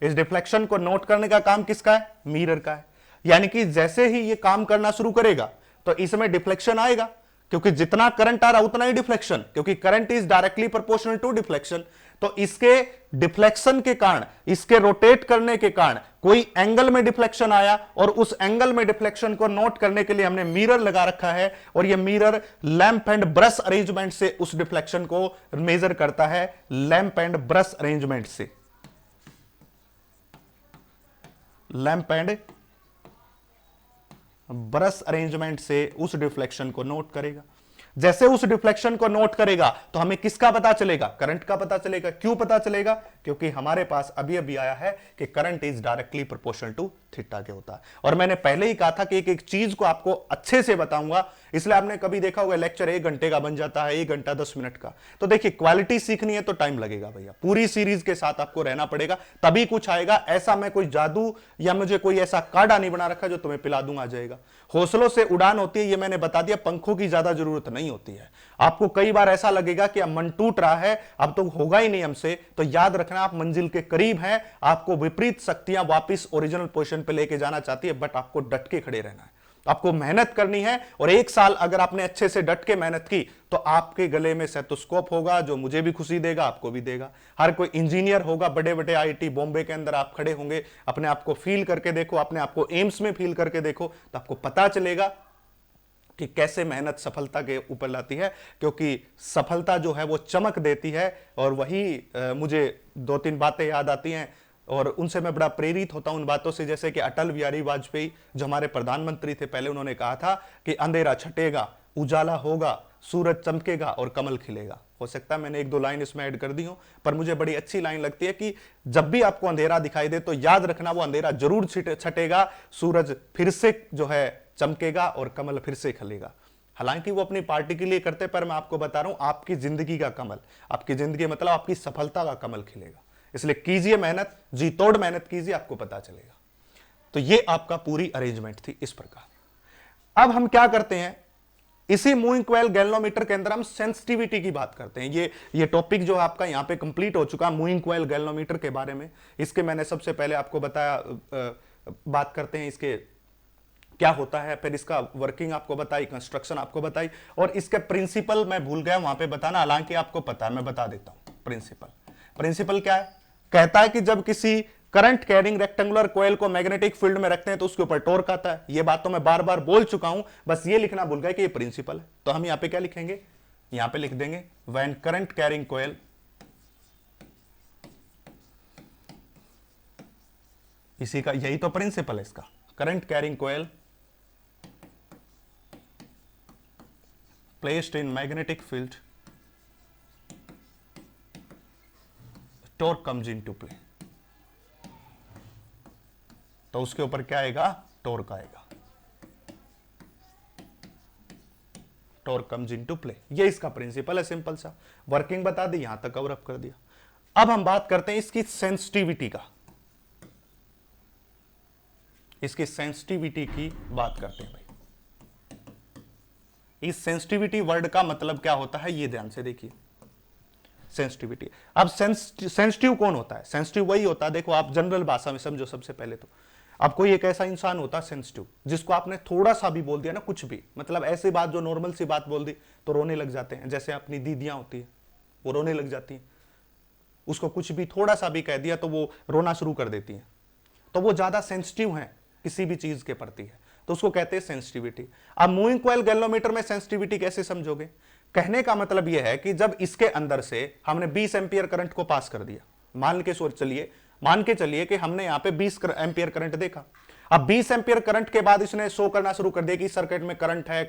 [SPEAKER 1] इस डिफ्लेक्शन को नोट करने का काम किसका है? मिरर का है। यानी कि जैसे ही ये काम करना शुरू करेगा तो इसमें डिफ्लेक्शन आएगा, क्योंकि जितना करंट आ रहा उतना ही डिफ्लेक्शन, क्योंकि current is directly proportional to deflection. तो इसके डिफ्लेक्शन के कारण, इसके रोटेट करने के कारण कोई एंगल में डिफ्लेक्शन आया, और उस एंगल में डिफ्लेक्शन को नोट करने के लिए हमने मिरर लगा रखा है, और यह mirror lamp and brush arrangement से उस डिफ्लेक्शन को मेजर करता है। लैंप एंड ब्रश अरेंजमेंट से, लैंप एंड ब्रश अरेंजमेंट से उस डिफ्लेक्शन को नोट करेगा। जैसे उस डिफ्लेक्शन को नोट करेगा तो हमें किसका पता चलेगा? करंट का पता चलेगा। क्यों पता चलेगा? क्योंकि हमारे पास अभी अभी आया है कि current is directly proportional to theta के होता है। और मैंने पहले ही कहा था कि एक एक चीज को आपको अच्छे से बताऊंगा, इसलिए आपने कभी देखा होगा लेक्चर 1 घंटे का बन जाता है, 1 घंटा 10 मिनट का। तो देखिए, क्वालिटी सीखनी है तो टाइम लगेगा भैया, पूरी सीरीज के साथ आपको रहना पड़ेगा, तभी कुछ आएगा। ऐसा मैं कोई जादू या मुझे कोई ऐसा काढ़ा नहीं बना रखा जो तुम्हें पिला दूंगा आ जाएगा। हौसलों से उड़ान होती है, ये मैंने बता दिया, पंखों की ज्यादा जरूरत नहीं होती है। आपको कई बार ऐसा लगेगा कि अब मन टूट रहा है, अब तो होगा ही नहीं हमसे, तो याद रखना आप मंजिल के करीब हैं। आपको विपरीत शक्तियां वापस ओरिजिनल पोजीशन पे लेके जाना चाहती है, बट आपको डट के खड़े रहना है, आपको मेहनत करनी है। और 1 साल अगर आपने अच्छे से डट के मेहनत की तो आपके गले में स्टेथोस्कोप होगा, जो मुझे भी खुशी देगा, आपको भी देगा। हर कोई इंजीनियर होगा, बड़े बड़े IIT बॉम्बे के अंदर आप खड़े होंगे, अपने आप को फील करके देखो, अपने आप को एम्स में फील करके देखो, तो आपको पता चलेगा कि कैसे मेहनत सफलता के ऊपर लाती है। क्योंकि सफलता जो है वो चमक देती है। और वही मुझे 2-3 बातें याद आती हैं, और उनसे मैं बड़ा प्रेरित होता हूं उन बातों से। जैसे कि अटल बिहारी वाजपेयी जो हमारे प्रधानमंत्री थे, पहले उन्होंने कहा था कि अंधेरा छटेगा, उजाला होगा, सूरज चमकेगा और कमल खिलेगा। हो सकता है मैंने 1-2 लाइन इसमें ऐड कर दी हो, पर मुझे बड़ी अच्छी लाइन लगती है कि जब भी आपको अंधेरा दिखाई दे तो याद रखना वो अंधेरा जरूर छटेगा, सूरज फिर से जो है चमकेगा और कमल फिर से खिलेगा। हालांकि वो अपनी पार्टी के लिए करते, पर मैं आपको बता रहा हूं आपकी जिंदगी का कमल, आपकी जिंदगी मतलब आपकी सफलता का कमल खिलेगा। इसलिए कीजिए मेहनत, जी तोड़ मेहनत कीजिए, आपको पता चलेगा। तो ये आपका पूरी अरेंजमेंट थी इस प्रकार। अब हम क्या करते हैं, इसी मूविंग कॉइल गैल्वेनोमीटर के अंदर हम सेंसिटिविटी की बात करते हैं। ये टॉपिक जो आपका यहां पे कंप्लीट हो चुका मूविंग कॉइल गैल्वेनोमीटर के बारे में। इसके मैंने सबसे पहले आपको बताया, बात करते हैं इसके क्या होता है, फिर इसका वर्किंग आपको बताई, कंस्ट्रक्शन आपको बताई, और इसके प्रिंसिपल मैं भूल गया वहां पे बताना, हालांकि आपको पता है, मैं बता देता हूं। प्रिंसिपल क्या है? कहता है कि जब किसी करंट कैरिंग रेक्टेंगुलर कॉइल को मैग्नेटिक फील्ड में रखते हैं तो उसके ऊपर टॉर्क आता है। ये बात तो मैं बार बार बोल चुका हूं, बस ये लिखना भूल गए कि ये प्रिंसिपल है। तो हम यहां पे क्या लिखेंगे? यहां पे लिख देंगे व्हेन करंट कैरिंग कॉइल इसी का यही तो प्रिंसिपल है इसका, current carrying coil placed in magnetic field, torque comes into play। तो उसके ऊपर क्या आएगा? टॉर्क आएगा, टॉर्क कम्स इनटू प्ले। ये इसका प्रिंसिपल है, सिंपल सा। वर्किंग बता दी, यहां तक कवर अप कर दिया। अब हम बात करते हैं इसकी सेंसिटिविटी का, इसकी सेंसिटिविटी की बात करते हैं भाई। इस सेंसिटिविटी वर्ड का मतलब क्या होता है, ये ध्यान से देखिए। सेंसिटिविटी, अब सेंसिटिव कौन होता है? सेंसिटिव वही होता है, देखो आप जनरल भाषा में समझो। सबसे पहले तो अब कोई एक ऐसा इंसान होता है सेंसिटिव, जिसको आपने थोड़ा सा भी बोल दिया ना, कुछ भी, मतलब ऐसी बात जो नॉर्मल सी बात बोल दी तो रोने लग जाते हैं। जैसे अपनी दीदियां होती है, वो रोने लग जाती हैं, उसको कुछ भी थोड़ा सा भी कह दिया तो वो रोना शुरू कर देती हैं। तो वो ज्यादा सेंसिटिव है, किसी भी चीज के प्रति है, तो उसको कहते हैं सेंसिटिविटी। अब मूविंग कॉइल गैल्वेनोमीटर में सेंसिटिविटी कैसे समझोगे? कहने का मतलब यह है कि जब इसके अंदर से हमने 20 एम्पियर करंट को पास कर दिया, मान के चलिए कि हमने यहां पे 20 एम्पियर करंट देखा। अब 20 एम्पियर करंट के बाद इसने शो करना शुरू कर दिया कि सर्किट में करंट है,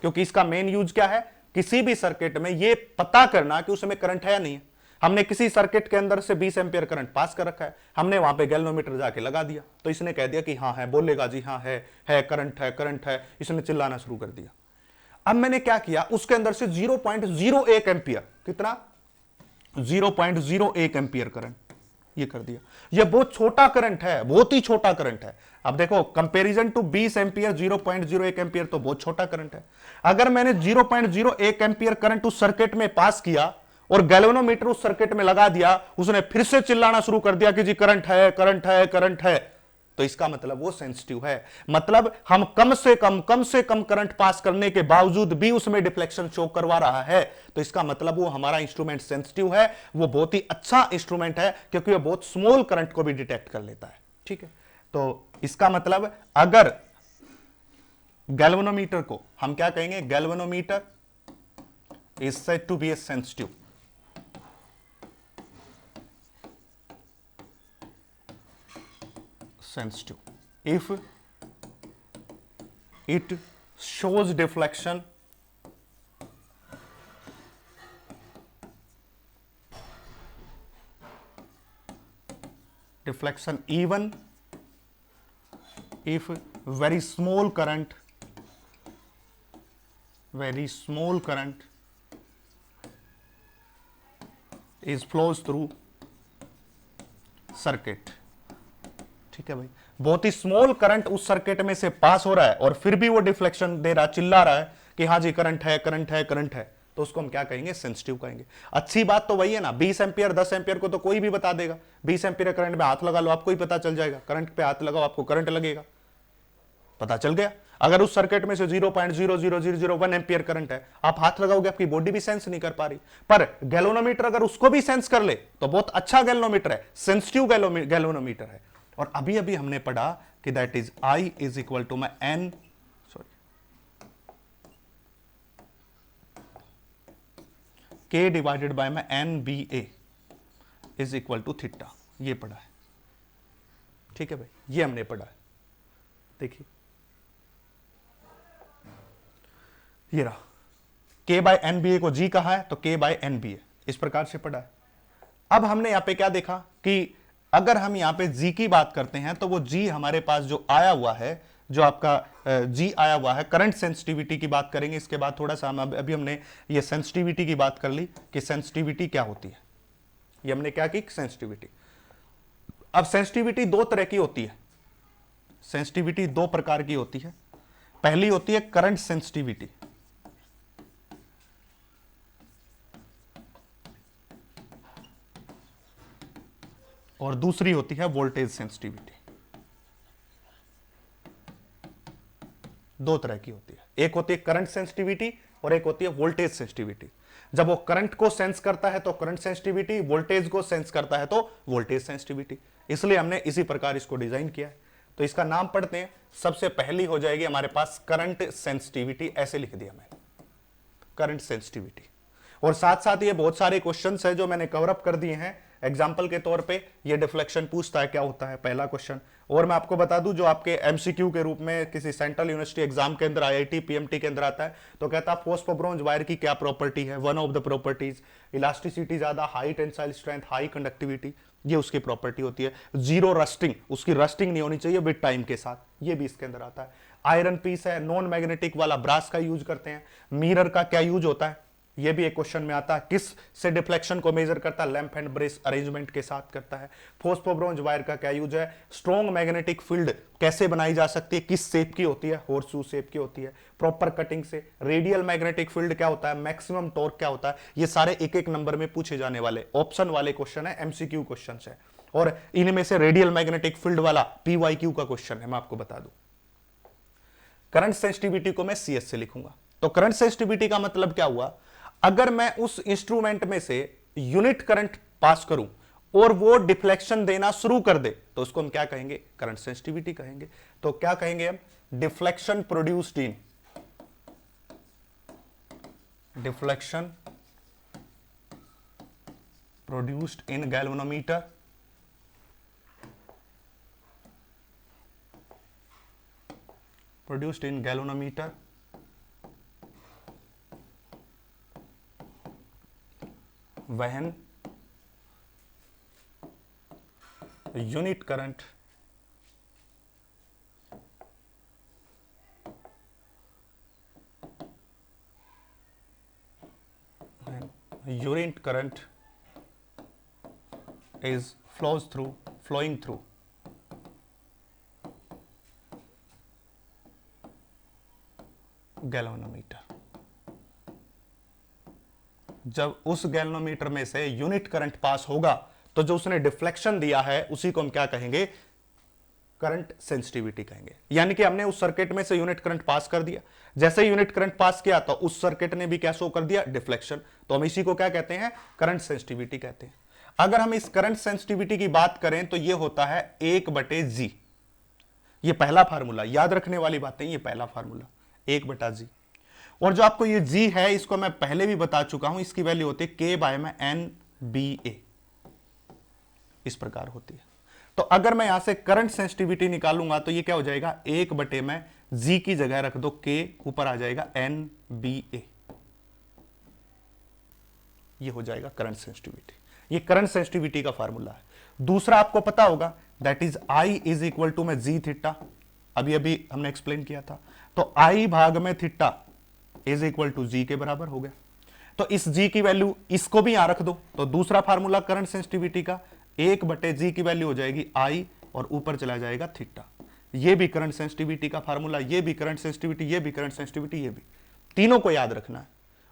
[SPEAKER 1] क्योंकि इसका मेन यूज क्या है? किसी भी सर्किट में यह पता करना कि उसमें करंट है या नहीं है। हमने किसी सर्किट के अंदर से 20 एम्पियर करंट पास कर रखा है, हमने वहां पे गैल्वेनोमीटर जाके लगा दिया, तो इसने कह दिया कि हाँ है, बोलेगा जी हाँ है, करंट है, इसने चिल्लाना शुरू कर दिया। अब मैंने क्या किया, उसके अंदर से 0.01 एम्पियर, कितना? 0.01 एम्पियर करंट ये कर दिया। ये बहुत छोटा करंट है, बहुत ही छोटा करंट है। अब देखो, कंपैरिजन टू 20 एम्पियर 0.01 एम्पियर तो बहुत छोटा करंट है। अगर मैंने 0.01 एम्पियर करंट उस सर्किट में पास किया और गैल्वेनोमीटर उस सर्किट में लगा दिया, उसने फिर से चिल्लाना शुरू कर दिया कि जी करंट है, तो इसका मतलब वो सेंसिटिव है। मतलब हम कम से कम करंट पास करने के बावजूद भी उसमें डिफ्लेक्शन शो करवा रहा है, तो इसका मतलब वो हमारा इंस्ट्रूमेंट सेंसिटिव है। वो बहुत ही अच्छा इंस्ट्रूमेंट है, क्योंकि वो बहुत स्मॉल करंट को भी डिटेक्ट कर लेता है। ठीक है, तो इसका मतलब अगर गैल्वेनोमीटर को हम क्या कहेंगे? Galvanometer is said to be a sensitive. If it shows deflection even if very small current is flows through circuit। ठीक है भाई, बहुत ही स्मॉल करंट उस सर्किट में से पास हो रहा है और फिर भी वो डिफ्लेक्शन दे रहा, चिल्ला रहा है कि हाँ जी करंट है, तो उसको हम क्या कहेंगे? सेंसिटिव कहेंगे। अच्छी बात तो वही है ना, 20 एम्पियर 10 एम्पियर को तो कोई भी बता देगा। 20 एम्पियर करंट में हाथ लगा लो, आपको ही पता चल जाएगा। करंट पे हाथ लगाओ, आपको करंट लगेगा, पता चल गया। अगर उस सर्किट में से 0.00001 एम्पियर करंट है, आप हाथ लगाओगे, आपकी बॉडी भी सेंस नहीं कर पा रही। पर गैल्वेनोमीटर अगर उसको भी सेंस कर ले तो बहुत अच्छा गैल्वेनोमीटर है, सेंसिटिव गैल्वेनोमीटर है। और अभी अभी हमने पढ़ा कि that is I is equal to my N, K divided by my NBA is equal to theta. ये पढ़ा है, ठीक है भाई, ये हमने पढ़ा है। देखिए ये रहा, K बाय NBA को G कहा है तो K बाय NBA, इस प्रकार से पढ़ा है। अब हमने यहां पे क्या देखा कि अगर हम यहां पे G की बात करते हैं तो वो G हमारे पास जो आया हुआ है, जो आपका G आया हुआ है, करंट सेंसिटिविटी की बात करेंगे इसके बाद थोड़ा सा। हम अभी हमने ये सेंसिटिविटी की बात कर ली कि सेंसिटिविटी क्या होती है, ये हमने क्या की? सेंसिटिविटी। अब सेंसिटिविटी दो तरह की होती है, सेंसिटिविटी दो प्रकार की होती है। पहली होती है करंट सेंसिटिविटी, और दूसरी होती है वोल्टेज सेंसिटिविटी। दो तरह की होती है, एक होती है करंट सेंसिटिविटी और एक होती है वोल्टेज सेंसिटिविटी। जब वो करंट को सेंस करता है तो करंट सेंसिटिविटी, वोल्टेज को सेंस करता है तो वोल्टेज सेंसिटिविटी। इसलिए हमने इसी प्रकार इसको डिजाइन किया है। तो इसका नाम पढ़ते हैं। सबसे पहली हो जाएगी हमारे पास करंट सेंसिटिविटी, ऐसे लिख दिया मैंने, करंट सेंसिटिविटी। और साथ साथ ये बहुत सारे क्वेश्चंस है जो मैंने कवर अप कर दिए हैं। एग्जाम्पल के तौर पे ये डिफ्लेक्शन पूछता है क्या होता है, पहला क्वेश्चन। और मैं आपको बता दूं जो आपके एमसीक्यू के रूप में किसी सेंट्रल यूनिवर्सिटी एग्जाम के अंदर, आईआईटी पीएमटी के अंदर आता है, तो कहता है फॉस्फोब्रोंज वायर की क्या प्रॉपर्टी है, one of the properties, elasticity ज्यादा, high tensile strength, high conductivity, ये उसकी प्रॉपर्टी होती है। जीरो रस्टिंग, उसकी रस्टिंग नहीं होनी चाहिए विद टाइम के साथ, ये भी इसके अंदर आता है। आयरन पीस है, नॉन मैग्नेटिक वाला ब्रास का यूज करते हैं। मिरर का क्या यूज होता है, ये भी एक क्वेश्चन में आता है। किस से डिफ्लेक्शन को मेजर करता है, लैंप एंड ब्रेस अरेंजमेंट के साथ करता है। फॉस्फोब्रोंज वायर का क्या यूज है, स्ट्रॉन्ग मैग्नेटिक फील्ड कैसे बनाई जा सकती है, किस शेप की होती है, हॉर्सशू शेप की होती है, प्रॉपर कटिंग से। रेडियल मैग्नेटिक फील्ड क्या होता है, मैक्सिमम टॉर्क क्या होता है, ये सारे एक एक नंबर में पूछे जाने वाले ऑप्शन वाले क्वेश्चन है, एमसीक्यू क्वेश्चन है। और इनमें से रेडियल मैग्नेटिक फील्ड वाला पीवाईक्यू का क्वेश्चन है, मैं आपको बता दूं। करंट सेंसिटिविटी को मैं सीएस से लिखूंगा। तो करंट सेंसिटिविटी का मतलब क्या हुआ, अगर मैं उस इंस्ट्रूमेंट में से यूनिट करंट पास करूं और वो डिफ्लेक्शन देना शुरू कर दे तो उसको हम क्या कहेंगे, करंट सेंसिटिविटी कहेंगे। तो क्या कहेंगे हम, deflection produced in galvanometer when unit current is flowing through galvanometer. जब उस गैल्वेनोमीटर में से यूनिट करंट पास होगा तो जो उसने डिफ्लेक्शन दिया है उसी को हम क्या कहेंगे, करंट सेंसिटिविटी कहेंगे। यानी कि हमने उस सर्किट में से यूनिट करंट पास कर दिया, जैसे ही यूनिट करंट पास किया तो उस सर्किट ने भी क्या शो कर दिया, डिफ्लेक्शन। तो हम इसी को क्या कहते हैं, करंट सेंसिटिविटी कहते हैं। अगर हम इस करंट सेंसिटिविटी की बात करें तो यह होता है 1/G। ये पहला फार्मूला, याद रखने वाली बातें, ये पहला फार्मूला 1/G। और जो आपको ये G है इसको मैं पहले भी बता चुका हूं, इसकी वैल्यू होती है K/NBA, इस प्रकार होती है। तो अगर मैं यहां से करंट सेंसिटिविटी निकालूंगा तो ये क्या हो जाएगा, 1/ में G की जगह रख दो K, ऊपर आ जाएगा NBA, ये हो जाएगा करंट सेंसिटिविटी। ये करंट सेंसिटिविटी का फार्मूला है। दूसरा आपको पता होगा, that is I is equal to में G थीटा, अभी अभी हमने एक्सप्लेन किया था। तो I भाग में theta is equal to G के बराबर हो गया। तो इस G की वैल्यू इसको भी यहां रख दो, तो दूसरा फार्मूला करंट सेंसिटिविटी का 1/G की वैल्यू हो जाएगी I और ऊपर चला जाएगा थीटा। ये भी करंट सेंसिटिविटी का फार्मूला, ये भी करंट सेंसिटिविटी, ये भी करंट सेंसिटिविटी, ये भी, तीनों को याद रखना है।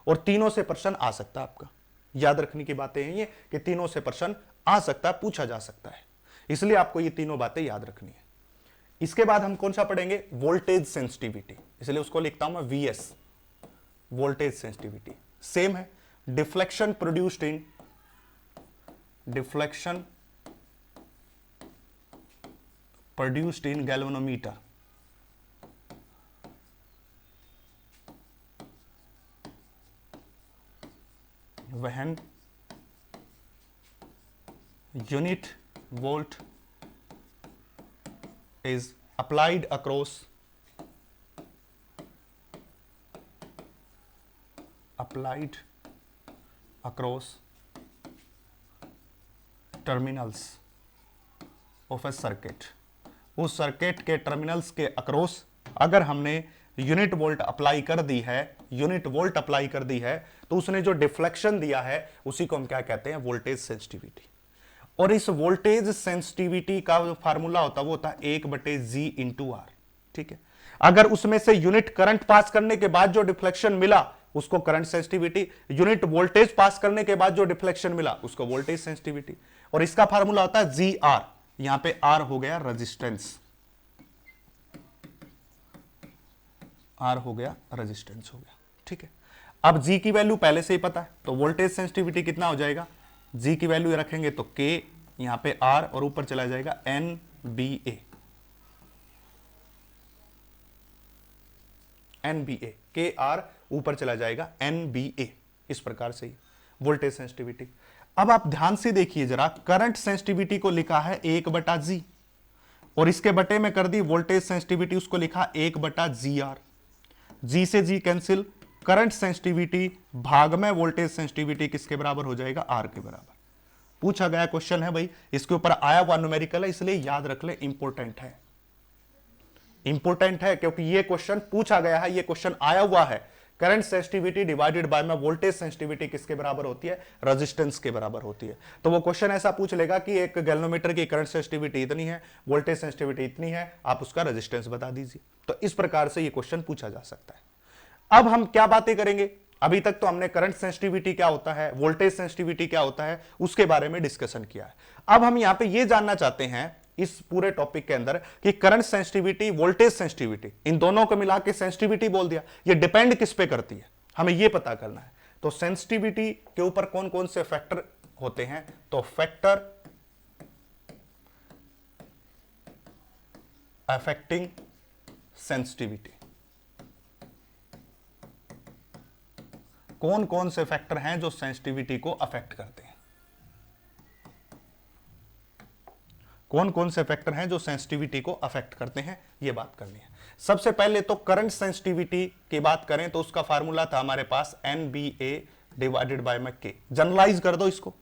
[SPEAKER 1] और तीनों से प्रश्न आ सकता है आपका, याद रखने की बातें हैं ये कि तीनों से प्रश्न आ सकता है, पूछा जा सकता है, इसलिए आपको ये तीनों बातें याद रखनी है। इसके बाद हम कौन सा पढ़ेंगे, वोल्टेज सेंसिटिविटी, इसलिए उसको लिखता हूं मैं VS, वोल्टेज सेंसिटिविटी। सेम है, deflection produced in galvanometer when unit volt is applied across terminals of a circuit। उस सर्किट के टर्मिनल्स के अक्रॉस अगर हमने यूनिट वोल्ट अप्लाई कर दी है तो उसने जो डिफ्लेक्शन दिया है उसी को हम क्या कहते हैं, वोल्टेज सेंसिटिविटी। और इस वोल्टेज सेंसिटिविटी का जो फार्मूला होता है वो होता है 1/G × R, ठीक है। अगर उसमें से यूनिट करंट पास करने के बाद जो डिफ्लेक्शन मिला उसको करंट सेंसिटिविटी, यूनिट वोल्टेज पास करने के बाद जो डिफ्लेक्शन मिला उसको वोल्टेज सेंसिटिविटी। और इसका फार्मूला होता है जी आर, यहां पे आर हो गया रेजिस्टेंस, आर हो गया रेजिस्टेंस हो गया, ठीक है। अब जी की वैल्यू पहले से ही पता है, तो वोल्टेज सेंसिटिविटी कितना हो जाएगा, जी की वैल्यू रखेंगे तो के, यहां पे आर और ऊपर चला जाएगा एन बी ए, एन बी ए, के आर ऊपर चला जाएगा एन बी ए, इस प्रकार से ही वोल्टेज सेंसिटिविटी। अब आप ध्यान से देखिए जरा, करंट सेंसिटिविटी को लिखा है 1/G और इसके बटे में कर दी वोल्टेज सेंसिटिविटी, उसको लिखा 1/GR, जी से जी कैंसिल, करंट सेंसिटिविटी भाग में वोल्टेज सेंसिटिविटी किसके बराबर हो जाएगा, आर के बराबर। पूछा गया क्वेश्चन है भाई, इसके ऊपर आया हुआ न्यूमेरिकल है, इसलिए याद रख ले, इंपॉर्टेंट है, इंपॉर्टेंट है क्योंकि ये क्वेश्चन पूछा गया है, ये क्वेश्चन आया हुआ है। करंट सेंसिटिविटी डिवाइडेड बाय में वोल्टेज सेंसिटिविटी किसके बराबर होती है, रेजिस्टेंस के बराबर होती है। तो वो क्वेश्चन ऐसा पूछ लेगा कि एक गैल्वेनोमीटर की करंट सेंसिटिविटी इतनी है, वोल्टेज सेंसिटिविटी इतनी है, आप उसका रेजिस्टेंस बता दीजिए। तो इस प्रकार से ये क्वेश्चन पूछा जा सकता है। अब हम क्या बातें करेंगे, अभी तक तो हमने करंट सेंसिटिविटी क्या होता है, वोल्टेज सेंसिटिविटी क्या होता है, उसके बारे में डिस्कशन किया है। अब हम यहां पे ये जानना चाहते हैं इस पूरे टॉपिक के अंदर कि करंट सेंसिटिविटी, वोल्टेज सेंसिटिविटी, इन दोनों को मिला के सेंसिटिविटी बोल दिया, ये डिपेंड किस पे करती है, हमें ये पता करना है। तो सेंसिटिविटी के ऊपर कौन कौन से फैक्टर होते हैं, तो फैक्टर अफेक्टिंग सेंसिटिविटी, कौन कौन से फैक्टर हैं जो सेंसिटिविटी को अफेक्ट करते हैं, कौन कौन से फैक्टर हैं जो सेंसिटिविटी को अफेक्ट करते हैं, ये बात करनी है। सबसे पहले तो करंट सेंसिटिविटी की बात करें तो उसका फार्मूला था हमारे पास NBA डिवाइडेड बाय में K। जनरलाइज कर दो इसको,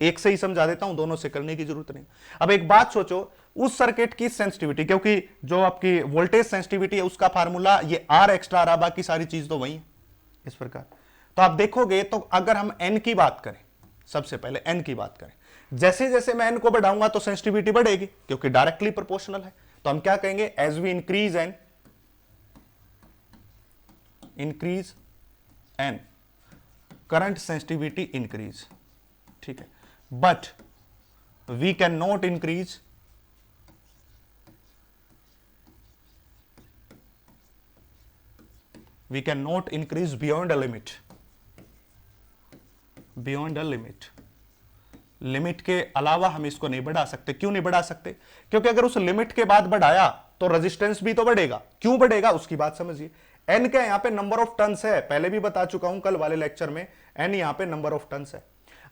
[SPEAKER 1] एक से ही समझा देता हूं, दोनों से करने की जरूरत नहीं। अब एक बात सोचो, उस सर्किट की सेंसिटिविटी, क्योंकि जो आपकी वोल्टेज सेंसिटिविटी है उसका फार्मूला ये R एक्स्ट्रा रहा, बाकी सारी चीज तो वही है, इस प्रकार। तो आप देखोगे तो अगर हम N की बात करें, सबसे पहले N की बात करें, जैसे जैसे मैं N को बढ़ाऊंगा तो सेंसिटिविटी बढ़ेगी क्योंकि डायरेक्टली प्रोपोर्शनल है। तो हम क्या कहेंगे, as we increase N current sensitivity increase, ठीक है, but we can not increase beyond a limit, beyond a limit, limit के अलावा हम इसको नहीं बढ़ा सकते। क्यों नहीं बढ़ा सकते, क्योंकि अगर उस लिमिट के बाद बढ़ाया तो रेजिस्टेंस भी तो बढ़ेगा। क्यों बढ़ेगा उसकी बात समझिए। एन का यहां पे नंबर ऑफ टर्न्स है, पहले भी बता चुका हूं कल वाले लेक्चर में, एन यहां पे नंबर ऑफ टर्न्स है।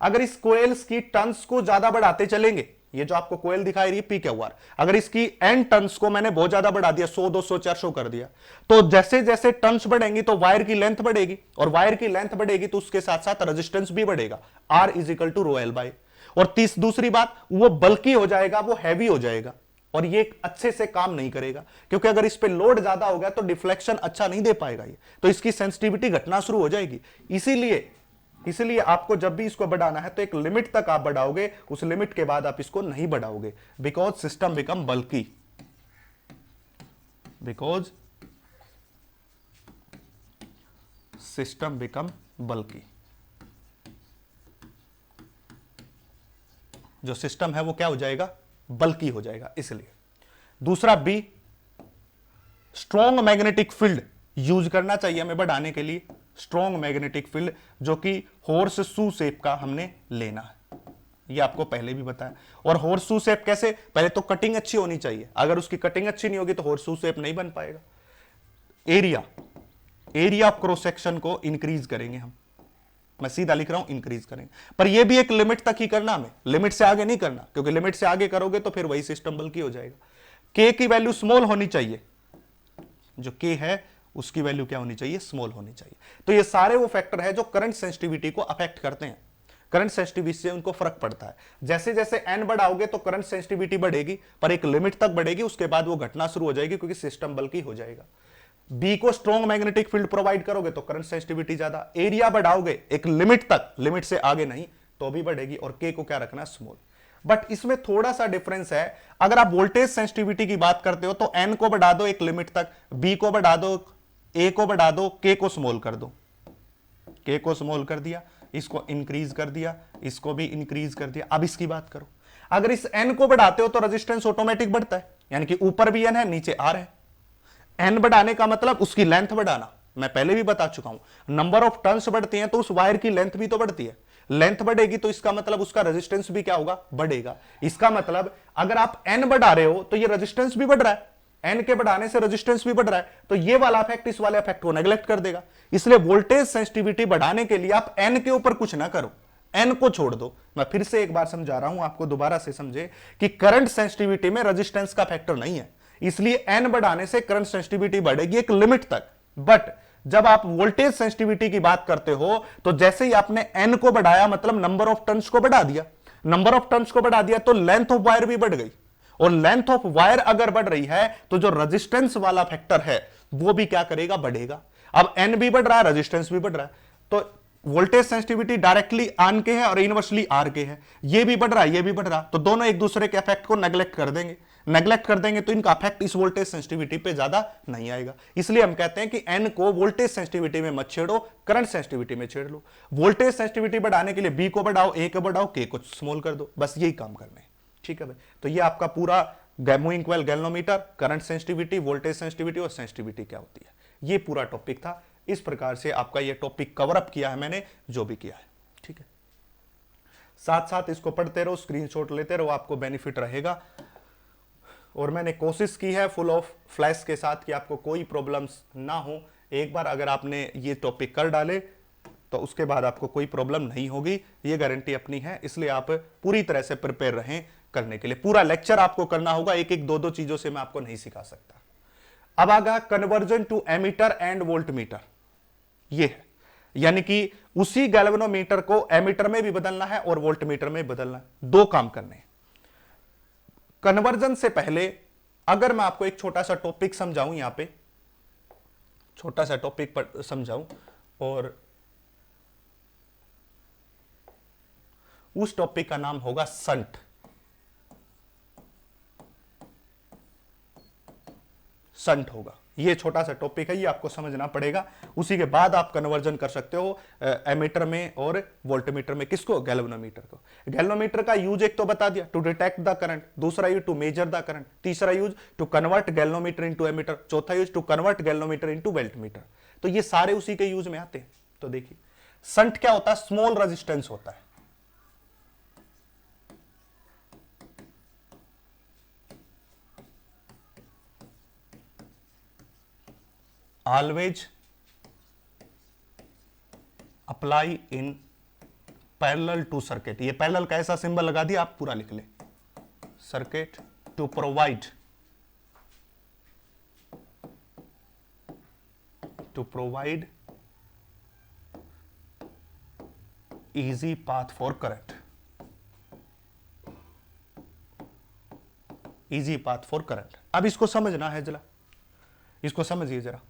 [SPEAKER 1] अगर इस कोयल्स की टर्न्स को ज्यादा बढ़ाते चलेंगे, ये जो आपको कोयल दिखाई रही है PQR, अगर इसकी एन टर्न्स को मैंने बहुत ज्यादा बढ़ा दिया, 100 200 400 कर दिया, तो जैसे जैसे टर्न्स बढ़ेंगी तो वायर की लेंथ बढ़ेगी, और वायर की लेंथ बढ़ेगी तो उसके साथ साथ रेजिस्टेंस भी बढ़ेगा, R = ρL/। और दूसरी बात, वो बल्कि हो जाएगा, वो हैवी हो जाएगा, और ये अच्छे से काम नहीं करेगा, क्योंकि अगर इस पे लोड ज्यादा हो गया तो डिफ्लेक्शन अच्छा नहीं दे पाएगा ये, तो इसकी सेंसिटिविटी घटना शुरू हो जाएगी। इसीलिए आपको जब भी इसको बढ़ाना है तो एक लिमिट तक आप बढ़ाओगे, उस लिमिट के बाद आप इसको नहीं बढ़ाओगे, बिकॉज सिस्टम बिकम बल्की, जो सिस्टम है वो क्या हो जाएगा, बल्की हो जाएगा। इसलिए दूसरा B, strong magnetic field use करना चाहिए हमें बढ़ाने के लिए, स्ट्रॉन्ग मैग्नेटिक फील्ड जो कि हॉर्स शू शेप का हमने लेना है, ये आपको पहले भी बताया। और हॉर्स शू शेप कैसे, पहले तो कटिंग अच्छी होनी चाहिए, अगर उसकी कटिंग अच्छी नहीं होगी तो हॉर्स शू शेप नहीं बन पाएगा। एरिया ऑफ क्रॉस सेक्शन को इंक्रीज करेंगे हम, मैं सीधा लिख रहा हूं इंक्रीज करेंगे, पर यह भी एक लिमिट तक ही करना, हमें लिमिट से आगे नहीं करना, क्योंकि लिमिट से आगे करोगे तो फिर वही सिस्टम बल्कि हो जाएगा। के की वैल्यू स्मॉल होनी चाहिए, जो के है उसकी वैल्यू क्या होनी चाहिए, स्मॉल होनी चाहिए। तो ये सारे वो फैक्टर है जो करंट सेंसिटिविटी को अफेक्ट करते हैं, करंट सेंसिटिविटी से उनको फर्क पड़ता है। जैसे जैसे एन बढ़ाओगे तो करंट सेंसिटिविटी बढ़ेगी, पर एक लिमिट तक बढ़ेगी, उसके बाद वो घटना शुरू हो जाएगी क्योंकि सिस्टम बल्कि हो जाएगा। बी को स्ट्रॉन्ग मैग्नेटिक फील्ड प्रोवाइड करोगे तो करंट सेंसिटिविटी ज्यादा, एरिया बढ़ाओगे एक लिमिट तक, लिमिट से आगे नहीं तो भी बढ़ेगी, और के को क्या रखना, स्मॉल। बट इसमें थोड़ा सा डिफरेंस है। अगर आप वोल्टेज सेंसिटिविटी की बात करते हो तो एन को बढ़ा दो एक लिमिट तक, बी को बढ़ा दो, ए को बढ़ा दो, के को स्मॉल कर दो, के को स्मॉल कर दिया, इसको इंक्रीज कर दिया, इसको भी इंक्रीज कर दिया। अब इसकी बात करो, अगर इस एन को बढ़ाते हो तो रेजिस्टेंस ऑटोमेटिक बढ़ता है, यानी कि ऊपर भी एन है नीचे आर है। एन बढ़ाने का मतलब उसकी लेंथ बढ़ाना, मैं पहले भी बता चुका हूं। नंबर ऑफ टर्न्स बढ़ती हैं तो उस वायर की लेंथ भी तो बढ़ती है। लेंथ बढ़ेगी तो इसका मतलब उसका रेजिस्टेंस भी क्या होगा, बढ़ेगा। इसका मतलब अगर आप एन बढ़ा रहे हो तो ये रेजिस्टेंस भी बढ़ रहा है, एन के बढ़ाने से रेजिस्टेंस भी बढ़ रहा है, तो ये वाला इफेक्ट इस वाले इफेक्ट को नेग्लेक्ट कर देगा। इसलिए वोल्टेज सेंसिटिविटी बढ़ाने के लिए आप एन के ऊपर कुछ ना करो, एन को छोड़ दो। मैं फिर से एक बार समझा रहा हूं आपको, दोबारा से समझे कि करंट सेंसिटिविटी में रेजिस्टेंस का फैक्टर नहीं है, इसलिए एन बढ़ाने से करंट सेंसिटिविटी बढ़ेगी एक लिमिट तक। बट जब आप वोल्टेज सेंसिटिविटी की बात करते हो तो जैसे ही आपने एन को बढ़ाया मतलब नंबर ऑफ टर्न्स को बढ़ा दिया, नंबर ऑफ टर्न्स को बढ़ा दिया तो लेंथ ऑफ वायर भी बढ़ गई, और लेंथ ऑफ वायर अगर बढ़ रही है तो जो रेजिस्टेंस वाला फैक्टर है वो भी क्या करेगा, बढ़ेगा। अब एन भी बढ़ रहा है, रेजिस्टेंस भी बढ़ रहा है, तो वोल्टेज सेंसिटिविटी डायरेक्टली आन के है और इनवर्सली आर के है, ये भी बढ़ रहा है ये भी बढ़ रहा है, तो दोनों एक दूसरे के इफेक्ट को नेग्लेक्ट कर देंगे। नेग्लेक्ट कर देंगे तो इनका इफेक्ट इस वोल्टेज सेंसिटिविटी पे ज्यादा नहीं आएगा। इसलिए हम कहते हैं कि एन को वोल्टेज सेंसिटिविटी में मत छेड़ो, करंट सेंसिटिविटी में छेड़ लो। वोल्टेज सेंसिटिविटी बढ़ाने के लिए बी को बढ़ाओ, ए को बढ़ाओ, के को स्मॉल कर दो, बस यही काम करने हैं। ठीक है भाई, तो ये आपका पूरा moving coil galvanometer, current sensitivity, voltage sensitivity और सेंसिटिविटी क्या होती है, ये पूरा टॉपिक था। इस प्रकार से आपका ये टॉपिक कवर अप किया है मैंने, जो भी किया है। ठीक है, साथ साथ इसको पढ़ते रहो, स्क्रीनशॉट लेते रहो, आपको बेनिफिट रहेगा। और मैंने कोशिश की है फुल ऑफ फ्लैश के साथ कि आपको कोई प्रॉब्लम्स ना हो। एक बार अगर आपने ये टॉपिक कर डाले तो उसके बाद आपको कोई प्रॉब्लम नहीं होगी, ये गारंटी अपनी है। इसलिए आप पूरी तरह से प्रिपेयर रहें करने के लिए। पूरा लेक्चर आपको करना होगा, एक एक दो दो चीजों से मैं आपको नहीं सिखा सकता। अब आगा conversion to ammeter and voltmeter, ये है, यानी कि उसी गैल्वेनोमीटर को एमीटर में भी बदलना है और वोल्टमीटर में बदलना है, दो काम करने हैं। कन्वर्जन से पहले अगर मैं आपको एक छोटा सा टॉपिक समझाऊं, यहां पे छोटा सा टॉपिक पर समझाऊं, और उस टॉपिक का नाम होगा संट। संट होगा, ये छोटा सा टॉपिक है, ये आपको समझना पड़ेगा। उसी के बाद आप कन्वर्जन कर सकते हो एमीटर में और वोल्टमीटर में। किसको? गैल्वेनोमीटर को। गैल्वेनोमीटर का यूज एक तो बता दिया, टू डिटेक्ट द करंट, दूसरा use to measure the current, तीसरा use to convert galvanometer into ammeter, चौथा use to convert galvanometer into voltmeter. तो ये सारे उसी के यूज में आते हैं। तो देखिए संट क्या होता है, स्मॉल रेजिस्टेंस होता है। Always apply in parallel to circuit। ये पैरेलल का ऐसा सिंबल लगा दिया, आप पूरा लिख ले, circuit to provide easy path for current, easy path for current. अब इसको समझना है जरा, इसको समझिए जरा।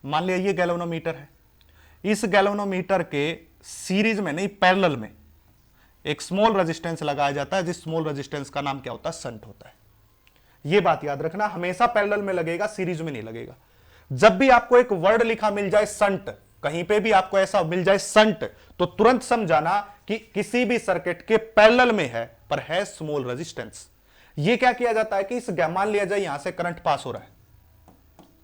[SPEAKER 1] मान लिया ये गैल्वेनोमीटर है, इस गैल्वेनोमीटर के सीरीज में नहीं पैरेलल में एक स्मॉल रेजिस्टेंस लगाया जाता है, जिस स्मॉल रेजिस्टेंस का नाम क्या होता है, संट होता है। ये बात याद रखना, हमेशा पैरेलल में लगेगा, सीरीज में नहीं लगेगा। जब भी आपको एक वर्ड लिखा मिल जाए संट, कहीं पे भी आपको ऐसा मिल जाए संट, तो तुरंत समझाना कि किसी भी सर्किट के पैरेलल में है, पर है स्मॉल रेजिस्टेंस। ये क्या किया जाता है कि इस मान लिया जाए यहां से करंट पास हो रहा है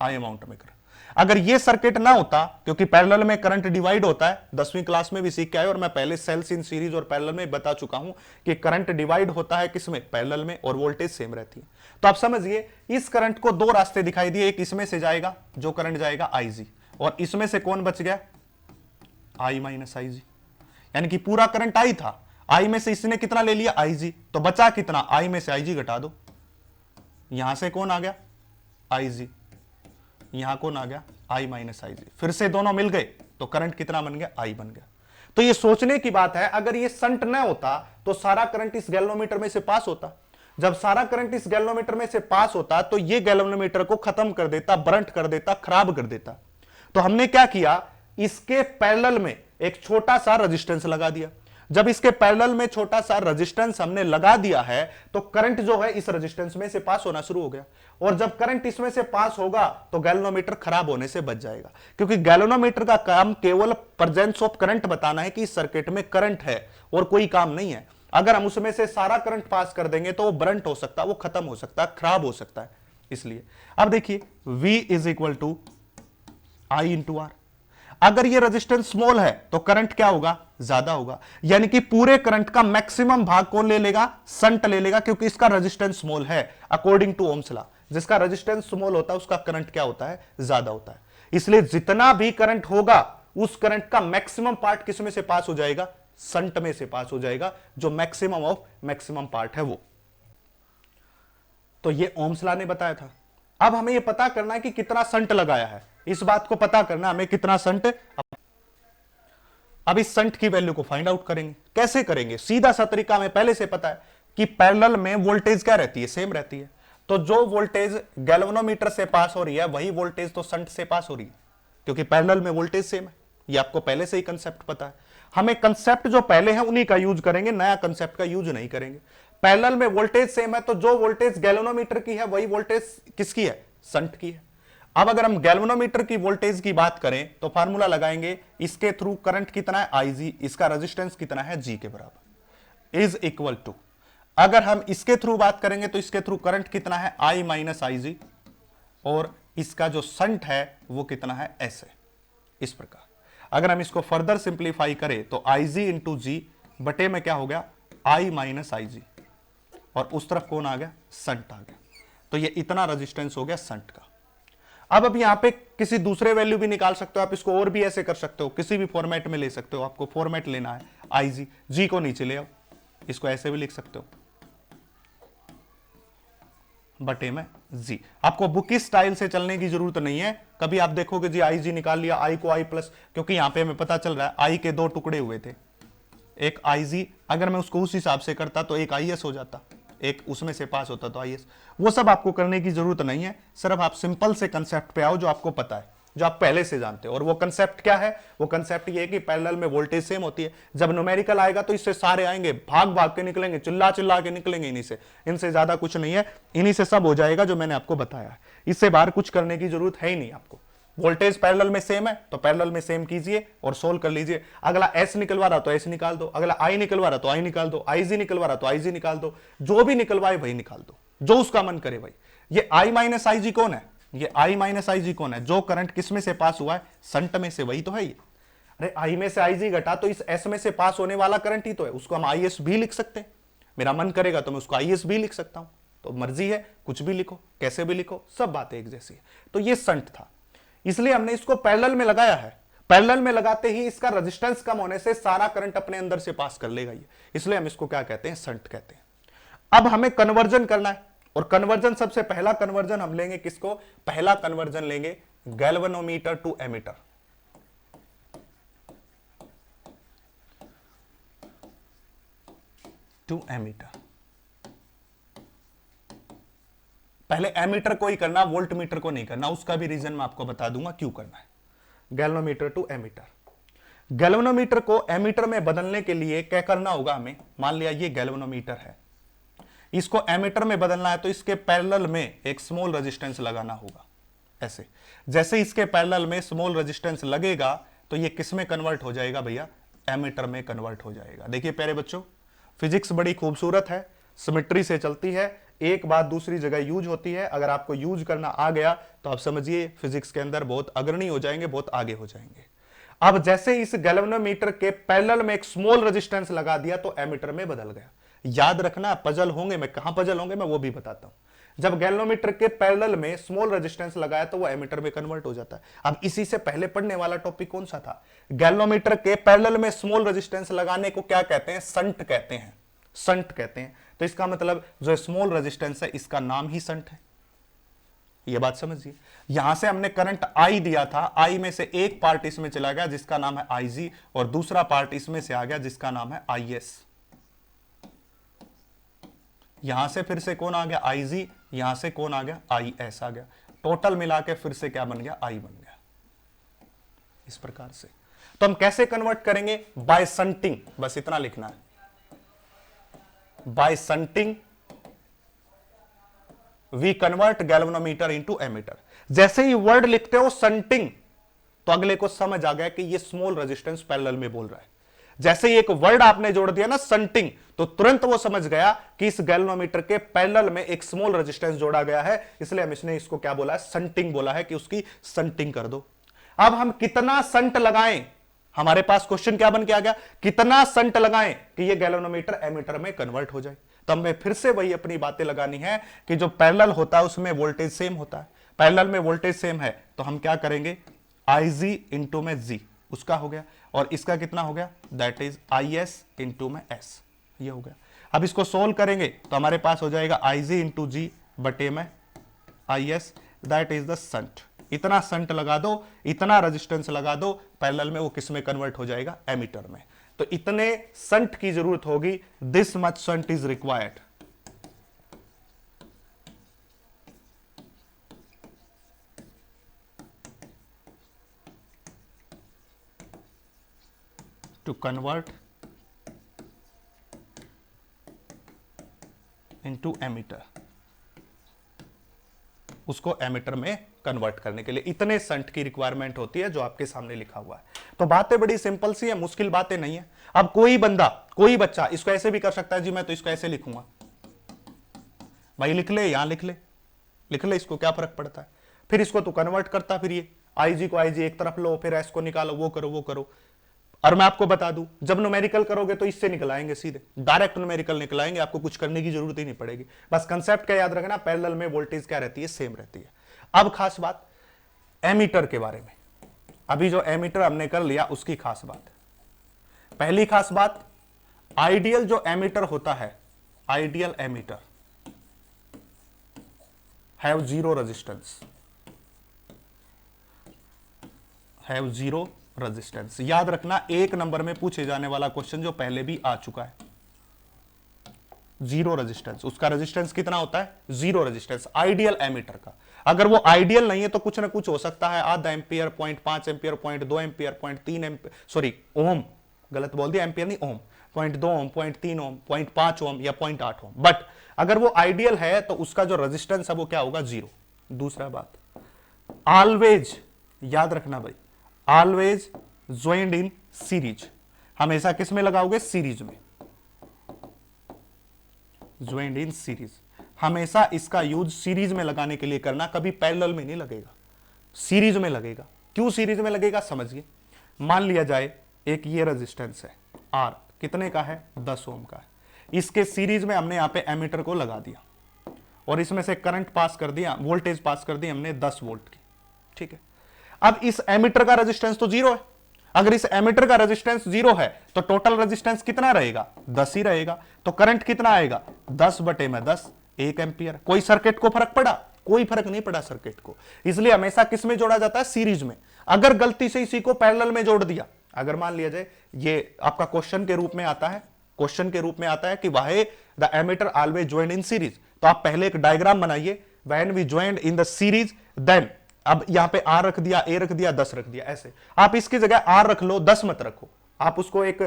[SPEAKER 1] आई अमाउंट में करंट। अगर ये सर्किट ना होता, क्योंकि पैरेलल में करंट डिवाइड होता है, 10वीं क्लास में भी सीख के आए, और मैं पहले सेल्स इन सीरीज और पैरेलल में बता चुका हूं कि करंट डिवाइड होता है किसमें, पैरेलल में, और वोल्टेज सेम रहती है। तो आप समझिए इस करंट को दो रास्ते दिखाई दिए, एक इसमें से जाएगा जो करंट जाएगा IG, और इसमें से कौन बच गया, I माइनस IG, यानी कि पूरा करंट I था, I में से इसने कितना ले लिया, IG, तो बचा कितना, I में से IG घटा दो, यहां से कौन आ गया, IG, यहां कौन आ गया, I माइनस IG, फिर से दोनों मिल गए तो करंट कितना बन गया, I बन गया। तो ये सोचने की बात है, अगर ये संट न होता तो सारा करंट इस गैल्वेनोमीटर में से पास होता। जब सारा करंट इस गैल्वेनोमीटर में से पास होता तो ये गैल्वेनोमीटर को खत्म कर देता, बरंट कर देता, खराब कर देता। तो हमने क्या किया, इसके पैरेलल में एक छोटा सा रेजिस्टेंस लगा दिया। जब इसके पैरेलल में छोटा सा रेजिस्टेंस हमने लगा दिया है तो करंट जो है इस रेजिस्टेंस में से पास होना शुरू हो गया, और जब करंट इसमें से पास होगा तो गैल्वेनोमीटर खराब होने से बच जाएगा, क्योंकि गैल्वेनोमीटर का काम केवल प्रेजेंस ऑफ करंट बताना है कि इस सर्किट में करंट है और कोई काम नहीं है। अगर हम उसमें से सारा करंट पास कर देंगे तो वो ब्रंट हो सकता है, वो खत्म हो सकता है, खराब हो सकता है। इसलिए अब देखिए V is equal to I into R. अगर ये रेजिस्टेंस स्मॉल है तो करंट क्या होगा, ज्यादा होगा, यानी कि पूरे करंट का मैक्सिमम भाग कौन ले लेगा, संट ले लेगा, क्योंकि इसका रेजिस्टेंस स्मॉल है अकॉर्डिंग टू ओम्स लॉ। जिसका रेजिस्टेंस स्मॉल होता है उसका करंट क्या होता है, ज्यादा होता है। इसलिए जितना भी करंट होगा उस करंट का मैक्सिमम पार्ट किस में से पास हो जाएगा, संट में से पास हो जाएगा, जो मैक्सिमम ऑफ मैक्सिमम पार्ट है वो। तो ये ओम्स लॉ ने बताया था। अब हमें ये पता करना है कि कितना संट लगाया है, इस बात को पता करना हमें कितना संट। अब इस संट की वैल्यू को फाइंड आउट करेंगे। कैसे करेंगे, सीधा सा तरीका हमें पहले से पता है कि पैरेलल में वोल्टेज क्या रहती है, सेम रहती है। तो जो वोल्टेज गैल्वेनोमीटर से पास हो रही है वही वोल्टेज तो संट से पास हो रही है, क्योंकि पैरेलल में वोल्टेज सेम है। ये आपको पहले से ही कंसेप्ट पता है। हमें कंसेप्ट जो पहले है उन्हीं का यूज करेंगे, नया कंसेप्ट का यूज नहीं करेंगे। पैरेलल में वोल्टेज सेम है तो जो वोल्टेज गैल्वेनोमीटर की है वही वोल्टेज किसकी है, संट की है। अब अगर हम गैल्वेनोमीटर की वोल्टेज की बात करें तो फार्मूला लगाएंगे, इसके थ्रू करंट कितना है IG, इसका रेजिस्टेंस कितना है G के बराबर, इज इक्वल टू, अगर हम इसके थ्रू बात करेंगे तो इसके थ्रू करंट कितना है I माइनस IG, और इसका जो संट है वो कितना है S है। इस प्रकार अगर हम इसको फर्दर सिंप्लीफाई करें तो IG इंटू जी बटे में क्या हो गया, I माइनस IG, और उस तरफ कौन आ गया, संट आ गया। तो ये इतना रेजिस्टेंस हो गया संट का। अब यहां पे किसी दूसरे वैल्यू भी निकाल सकते हो आप, इसको और भी ऐसे कर सकते हो, किसी भी फॉर्मेट में ले सकते हो। आपको फॉर्मेट लेना है IG, G को नीचे ले आओ, इसको ऐसे भी लिख सकते हो बटे में G। आपको बुक स्टाइल से चलने की जरूरत नहीं है। कभी आप देखोगे जी IG निकाल लिया, I को I प्लस, क्योंकि यहां पे हमें पता चल रहा है I के दो टुकड़े हुए थे, एक IG, अगर मैं उसको उस हिसाब से करता तो एक IS हो जाता, एक उसमें से पास होता तो IS। वो सब आपको करने की जरूरत नहीं है, सिर्फ आप सिंपल से कंसेप्ट पे आओ जो आपको पता है, जो आप पहले से जानते हो। और वो कंसेप्ट क्या है, वो कंसेप्ट ये है कि पैरेलल में वोल्टेज सेम होती है। जब न्यूमेरिकल आएगा तो इससे सारे आएंगे, भाग भाग के निकलेंगे, चिल्ला चिल्ला के निकलेंगे इन्हीं से, इनसे ज्यादा कुछ नहीं है, इन्हीं से सब हो जाएगा जो मैंने आपको बताया है। इससे बाहर कुछ करने की जरूरत है ही नहीं आपको। वोल्टेज पैरेलल में सेम है तो पैरेलल में सेम कीजिए और सोल्व कर लीजिए। अगला S निकलवा रहा तो S निकाल दो, अगला I निकलवा रहा तो I निकाल दो, IG निकलवा रहा तो IG निकाल दो, जो भी निकलवाए वही निकाल दो, जो उसका मन करे भाई। ये I माइनस IG कौन है, ये I माइनस IG कौन है, जो करंट किस में से पास हुआ है, संट में से, वही तो है ये। अरे I में से IG घटा तो इस S में से पास होने वाला करंट ही तो है, उसको हम IS भी लिख सकते हैं। मेरा मन करेगा तो मैं उसको IS भी लिख सकता हूं, तो मर्जी है, कुछ भी लिखो, कैसे भी लिखो, सब बातें एक जैसी है। तो ये संट था, इसलिए हमने इसको पैरेलल में लगाया है। पैरेलल में लगाते ही इसका रेजिस्टेंस कम होने से सारा करंट अपने अंदर से पास कर लेगा ये, इसलिए हम इसको क्या कहते हैं, संट कहते हैं। अब हमें कन्वर्जन करना है, और कन्वर्जन सबसे पहला कन्वर्जन हम लेंगे किसको, पहला कन्वर्जन लेंगे galvanometer to ammeter. To ammeter, पहले एमीटर को ही करना, वोल्ट मीटर को नहीं करना, उसका भी रीजन मैं आपको बता दूंगा क्यों करना है। गैल्वेनोमीटर टू एमीटर, गैल्वेनोमीटर को एमीटर में बदलने के लिए क्या करना होगा हमें, मान लिया ये गैल्वेनोमीटर है, इसको एमीटर में बदलना है तो इसके पैरेलल में एक स्मॉल रेजिस्टेंस लगाना होगा। ऐसे जैसे इसके पैरेलल में स्मॉल रेजिस्टेंस लगेगा तो ये किस में कन्वर्ट हो जाएगा भैया, एमीटर में कन्वर्ट हो जाएगा। देखिए प्यारे बच्चों, फिजिक्स बड़ी खूबसूरत है, सिमेट्री से चलती है, एक बात दूसरी जगह यूज होती है। अगर आपको यूज करना आ गया तो आप समझिए फिजिक्स के अंदर बहुत अग्रणी हो जाएंगे, बहुत आगे हो जाएंगे। अब जैसे इस गैल्वेनोमीटर के पैरेलल में एक स्मॉल रेजिस्टेंस लगा दिया तो एमीटर में बदल गया। याद रखना, पजल होंगे, मैं कहां पजल होंगे मैं वो भी बताता हूं। जब गैल्वेनोमीटर के पैरेलल में स्मॉल रेजिस्टेंस लगाया तो वो एमीटर में कन्वर्ट हो जाता है। अब इसी से पहले पढ़ने वाला टॉपिक कौन सा था, गैल्वेनोमीटर के पैरेलल में स्मॉल रेजिस्टेंस लगाने को क्या कहते हैं, संट कहते हैं, संट कहते हैं। तो इसका मतलब जो स्मॉल रेजिस्टेंस है इसका नाम ही संट है, ये बात समझिए। यहां से हमने करंट I दिया था, I में से एक पार्ट इसमें चला गया जिसका नाम है IG, और दूसरा पार्ट इसमें से आ गया जिसका नाम है IS। यहां से फिर से कौन आ गया, IG, यहां से कौन आ गया, IS आ गया। टोटल मिला के फिर से क्या बन गया, I बन गया। इस प्रकार से तो हम कैसे कन्वर्ट करेंगे? बाय शंटिंग, बस इतना लिखना है, by shunting we convert galvanometer into ammeter. जैसे ही वर्ड लिखते हो शंटिंग, तो अगले को समझ आ गया कि ये स्मॉल रेजिस्टेंस पैरेलल में बोल रहा है। जैसे ही एक वर्ड आपने जोड़ दिया ना शंटिंग, तो तुरंत वो समझ गया कि इस गैल्वेनोमीटर के पैरेलल में एक स्मॉल रेजिस्टेंस जोड़ा गया है, इसलिए हम इसने इसको क्या बोला है? शंटिंग बोला है कि उसकी शंटिंग कर दो। अब हम कितना शंट लगाएं? हमारे पास क्वेश्चन क्या बन के आ गया? कितना शंट लगाएं कि ये गैल्वेनोमीटर एमीटर में कन्वर्ट हो जाए? तो हमें फिर से वही अपनी बातें लगानी है कि जो पैरेलल होता है उसमें वोल्टेज सेम होता है। पैरेलल में वोल्टेज सेम है तो हम क्या करेंगे? IG इंटू में G, उसका हो गया, और इसका कितना हो गया? दैट इज IS इंटू में S, ये हो गया। अब इसको सोल्व करेंगे तो हमारे पास हो जाएगा IG इंटू G बटे में IS, that is the shunt. इतना शंट लगा दो, इतना रेजिस्टेंस लगा दो, पैरेलल में वो किस में कन्वर्ट हो जाएगा? एमीटर में। तो इतने शंट की जरूरत होगी, this much shunt is required to convert into emitter, उसको एमीटर में कन्वर्ट करने के लिए इतने शंट की रिक्वायरमेंट होती है जो आपके सामने लिखा हुआ है। तो बातें बड़ी सिंपल सी है, मुश्किल बातें नहीं है। अब कोई बंदा, कोई बच्चा इसको ऐसे भी कर सकता है, जी मैं तो इसको ऐसे लिखूंगा, भाई लिख ले, यहां लिख ले, लिख ले, इसको क्या फर्क पड़ता है? फिर इसको तो कन्वर्ट करता, फिर ये IG को IG एक तरफ लो, फिर S को निकालो, वो करो वो करो। और मैं आपको बता दूं, जब न्यूमेरिकल करोगे तो इससे निकलाएंगे, सीधे डायरेक्ट न्यूमेरिकल निकलाएंगे, आपको कुछ करने की जरूरत ही नहीं पड़ेगी। बस कंसेप्ट क्या याद रखना, पैरेलल में वोल्टेज क्या रहती है? सेम रहती है। अब खास बात एमीटर के बारे में, अभी जो एमीटर हमने कर लिया उसकी खास बात। पहली खास बात, आइडियल जो एमीटर होता है, ideal ammeter have zero resistance, have zero resistance. याद रखना, एक नंबर में पूछे जाने वाला क्वेश्चन जो पहले भी आ चुका है, जीरो रेजिस्टेंस। उसका रेजिस्टेंस कितना होता है? जीरो रेजिस्टेंस आइडियल एमीटर का। अगर वो आइडियल नहीं है तो कुछ ना कुछ हो सकता है, आधा ampere, 0.5 ampere, 0.2 ampere, 0.3 ampere, sorry ohm, गलत बोल दिया, एम्पियर नहीं, ओम, 0.2 ओम, 0.3 ओम, 0.5 ओम या 0.8 ओम। बट अगर वो आइडियल है तो उसका जो रेजिस्टेंस है वो क्या होगा? जीरो। दूसरा बात, ऑलवेज याद रखना भाई, ऑलवेज ज्वाइंड इन सीरीज। हमेशा किस में लगाओगे? सीरीज में, ज्वाइंड इन सीरीज। हमेशा इसका यूज सीरीज में लगाने के लिए करना, कभी पैरेलल में नहीं लगेगा, सीरीज में लगेगा। क्यों सीरीज में लगेगा? समझिए, मान लिया जाए एक ये रेजिस्टेंस है R, कितने का है? 10 ओम का है। इसके सीरीज में हमने यहां पे एमीटर को लगा दिया और इसमें से करंट पास कर दिया, वोल्टेज पास कर दी हमने 10 वोल्ट की, ठीक है। अब इस एमीटर का रेजिस्टेंस तो जीरो है। अगर इस एमीटर का रेजिस्टेंस जीरो है तो टोटल रेजिस्टेंस कितना रहेगा? 10 ही रहेगा। तो करंट कितना आएगा? 10 बटे में 10, 1 एम्पियर। कोई सर्किट को फर्क पड़ा? कोई फर्क नहीं पड़ा सर्किट को। इसलिए हमेशा किस में जोड़ा जाता है? सीरीज में। अगर गलती से इसी को पैरेलल में जोड़ दिया, अगर मान लिया जाए ये आपका क्वेश्चन के रूप में आता है, क्वेश्चन के रूप में आता है कि why the ammeter always joined in series, तो आप पहले एक डायग्राम बनाइए, when we joined in the series then, अब यहां पे R रख दिया, A रख दिया, 10 रख दिया, ऐसे। आप इसकी जगह R रख लो, 10 मत रखो। आप उसको एक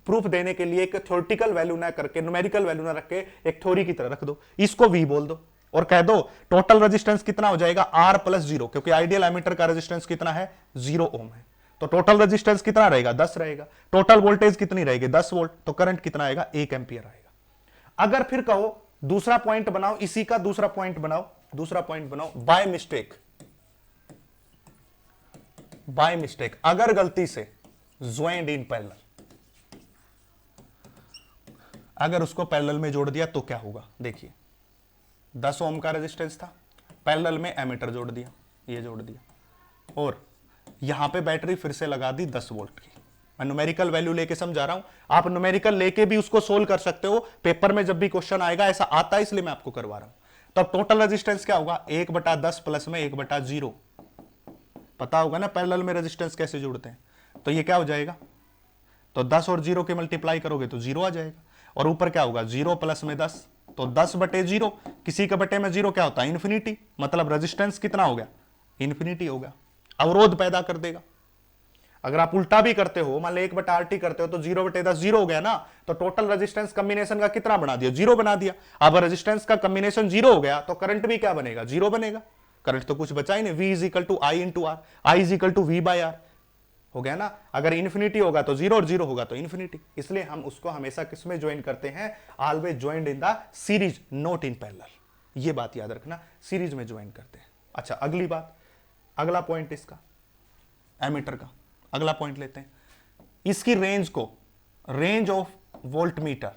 [SPEAKER 1] प्रूफ देने के लिए एक थ्योरेटिकल वैल्यू ना करके, न्यूमेरिकल वैल्यू ना रख के एक थ्योरी की तरह रख दो, इसको V बोल दो और कह दो टोटल रेजिस्टेंस कितना हो जाएगा? R प्लस 0, क्योंकि आइडियल एमीटर का रेजिस्टेंस कितना है? 0 ओम है। तो टोटल रेजिस्टेंस कितना रहेगा? 10 रहेगा। टोटल वोल्टेज कितनी रहेगी? 10 वोल्ट। तो करंट कितना आएगा? 1 एम्पियर आएगा। अगर फिर कहो दूसरा पॉइंट बनाओ, इसी का दूसरा पॉइंट बनाओ, दूसरा पॉइंट बनाओ, बाय मिस्टेक, बाय मिस्टेक अगर गलती से ज्वाइंड इन पैरेलल, अगर उसको पैरेलल में जोड़ दिया तो क्या होगा? देखिए 10 ओम का रेजिस्टेंस था, पैरेलल में एमीटर जोड़ दिया, ये जोड़ दिया, और यहां पे बैटरी फिर से लगा दी 10 वोल्ट की। मैं न्यूमेरिकल वैल्यू लेके समझा रहा हूं, आप न्यूमेरिकल लेके भी उसको सोल्व कर सकते हो, पेपर में जब भी क्वेश्चन आएगा ऐसा आता है, इसलिए मैं आपको करवा रहा हूं। तो अब टोटल रेजिस्टेंस क्या होगा? 1/10 प्लस में 1/0। पता होगा ना पैरेलल में रेजिस्टेंस कैसे जोड़ते हैं। तो ये क्या हो जाएगा? तो 10 और 0 के मल्टीप्लाई करोगे तो 0 आ जाएगा, और ऊपर क्या होगा? 0 प्लस में 10, तो 10/0। किसी के बटे में 0 क्या होता है? इन्फिनिटी। मतलब रेजिस्टेंस कितना हो गया? इन्फिनिटी हो गया, अवरोध पैदा कर देगा। अगर आप उल्टा भी करते हो, मान लो 1/RT करते हो तो 0/10 जीरो हो गया ना, तो टोटल रेजिस्टेंस कॉम्बिनेशन का कितना बना दिया, जीरो बना दिया। अब रेजिस्टेंस का कॉम्बिनेशन जीरो हो गया तो करंट भी क्या बनेगा, जीरो बनेगा। करंट तो कुछ बचा ही नहीं, V is equal to I into R, I is equal to V by R हो गया ना। अगर इन्फिनिटी होगा तो जीरो और जीरो होगा तो इन्फिनिटी, इसलिए हम उसको हमेशा किसमें ज्वाइन करते हैं, always joined in the series not in parallel. ये बात याद रखना, सीरीज में ज्वाइन करते हैं। अच्छा अगली बात, अगला पॉइंट इसका एमीटर का अगला पॉइंट लेते हैं। इसकी रेंज को, range of volt meter,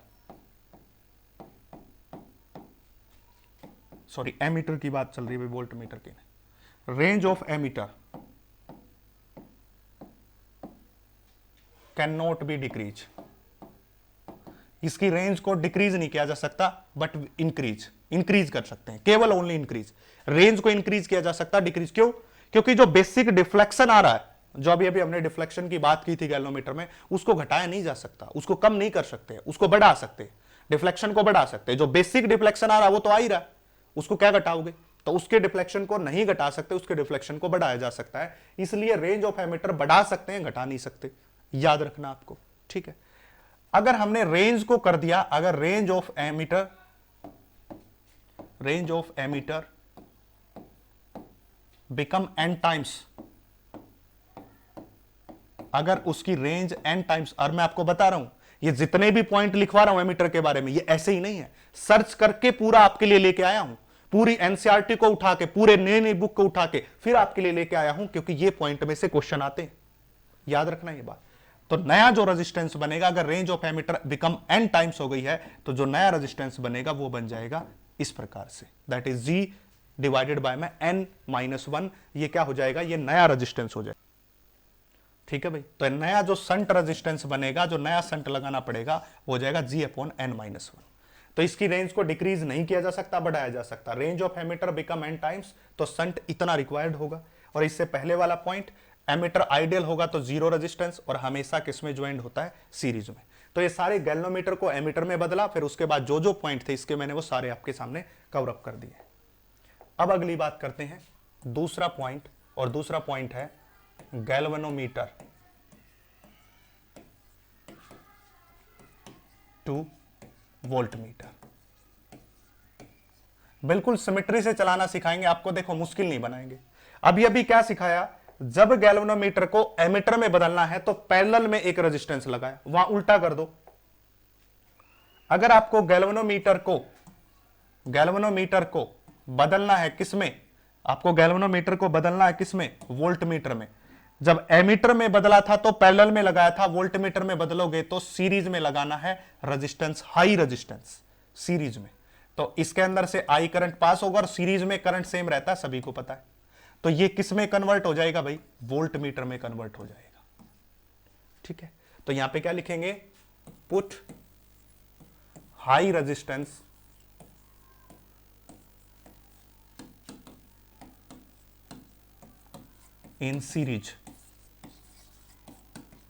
[SPEAKER 1] sorry ammeter की बात चल रही है, वोल्ट मीटर की नहीं, range of ammeter can not be decrease. इसकी रेंज को डिक्रीज नहीं किया जा सकता बट इंक्रीज कर सकते हैं, केवल ओनली इंक्रीज। रेंज को इंक्रीज किया जा सकता, डिक्रीज क्यों, क्योंकि जो बेसिक डिफ्लेक्शन आ रहा है, जो अभी हमने डिफ्लेक्शन की बात की थी गैल्वेनोमीटर में, उसको घटाया नहीं जा सकता, उसको कम नहीं कर सकते, उसको बढ़ा सकते, डिफ्लेक्शन को बढ़ा सकते। जो बेसिक डिफ्लेक्शन आ रहा है वो तो आ ही रहा है, उसको क्या घटाओगे, तो उसके डिफ्लेक्शन को नहीं घटा सकते, उसके डिफ्लेक्शन को बढ़ाया जा सकता है। इसलिए रेंज ऑफ एमीटर बढ़ा सकते हैं, घटा नहीं सकते, याद रखना आपको, ठीक है। अगर हमने रेंज को कर दिया, अगर range of ammeter become n times, अगर उसकी रेंज n टाइम्स, और मैं आपको बता रहा हूं ये जितने भी पॉइंट लिखवा रहा हूं एमीटर के बारे में, ये ऐसे ही नहीं है, सर्च करके पूरा आपके लिए लेके आया हूं, पूरी एनसीईआरटी को उठा के, पूरे नई बुक को उठा के फिर आपके लिए लेके आया हूं, क्योंकि ये पॉइंट में से क्वेश्चन आते हैं, याद रखना ये बात। तो नया जो रेजिस्टेंस बनेगा, अगर range of ammeter become n times हो गई है, तो जो नया रेजिस्टेंस बनेगा वो बन जाएगा इस प्रकार से, that is G divided by में n-1, ये क्या हो जाएगा, ये नया रेजिस्टेंस हो जाएगा, ठीक है भाई। तो नया जो संट रेजिस्टेंस बनेगा, जो नया संट लगाना पड़ेगा, वो हो जाएगा G/n-1। तो इसकी रेंज को डिक्रीज नहीं किया जा सकता, बढ़ाया जा सकता। Range of ammeter become n times, तो संट इतना रिक्वायर्ड होगा। और इससे पहले वाला पॉइंट, एमीटर आइडियल होगा तो जीरो रेजिस्टेंस, और हमेशा किसमें ज्वाइंट होता है, सीरीज में। तो ये सारे गैल्वेनोमीटर को एमीटर में बदला, फिर उसके बाद जो जो पॉइंट थे इसके मैंने वो सारे आपके सामने कवर अप कर दिए। अब अगली बात करते हैं दूसरा पॉइंट, और दूसरा पॉइंट है गैल्वेनोमीटर टू वोल्ट मीटर। बिल्कुल सिमेट्री से चलाना सिखाएंगे आपको, देखो मुश्किल नहीं बनाएंगे। अभी क्या सिखाया, जब गैल्वेनोमीटर को एमीटर में बदलना है तो पैरेलल में एक रेजिस्टेंस लगाया, वहां उल्टा कर दो। अगर आपको गैल्वेनोमीटर को बदलना है किसमें, आपको गैल्वेनोमीटर को बदलना है किसमें, वोल्ट मीटर में। जब एमीटर में बदला था तो पैरेलल में लगाया था, वोल्ट मीटर में बदलोगे तो सीरीज में लगाना है रेजिस्टेंस, हाई रेजिस्टेंस सीरीज में। तो इसके अंदर से आई करंट पास होगा और सीरीज में करंट सेम रहता है, सभी को पता है। तो ये किस में कन्वर्ट हो जाएगा भाई, वोल्ट मीटर में कन्वर्ट हो जाएगा, ठीक है। तो यहां पे क्या लिखेंगे, put high resistance in series,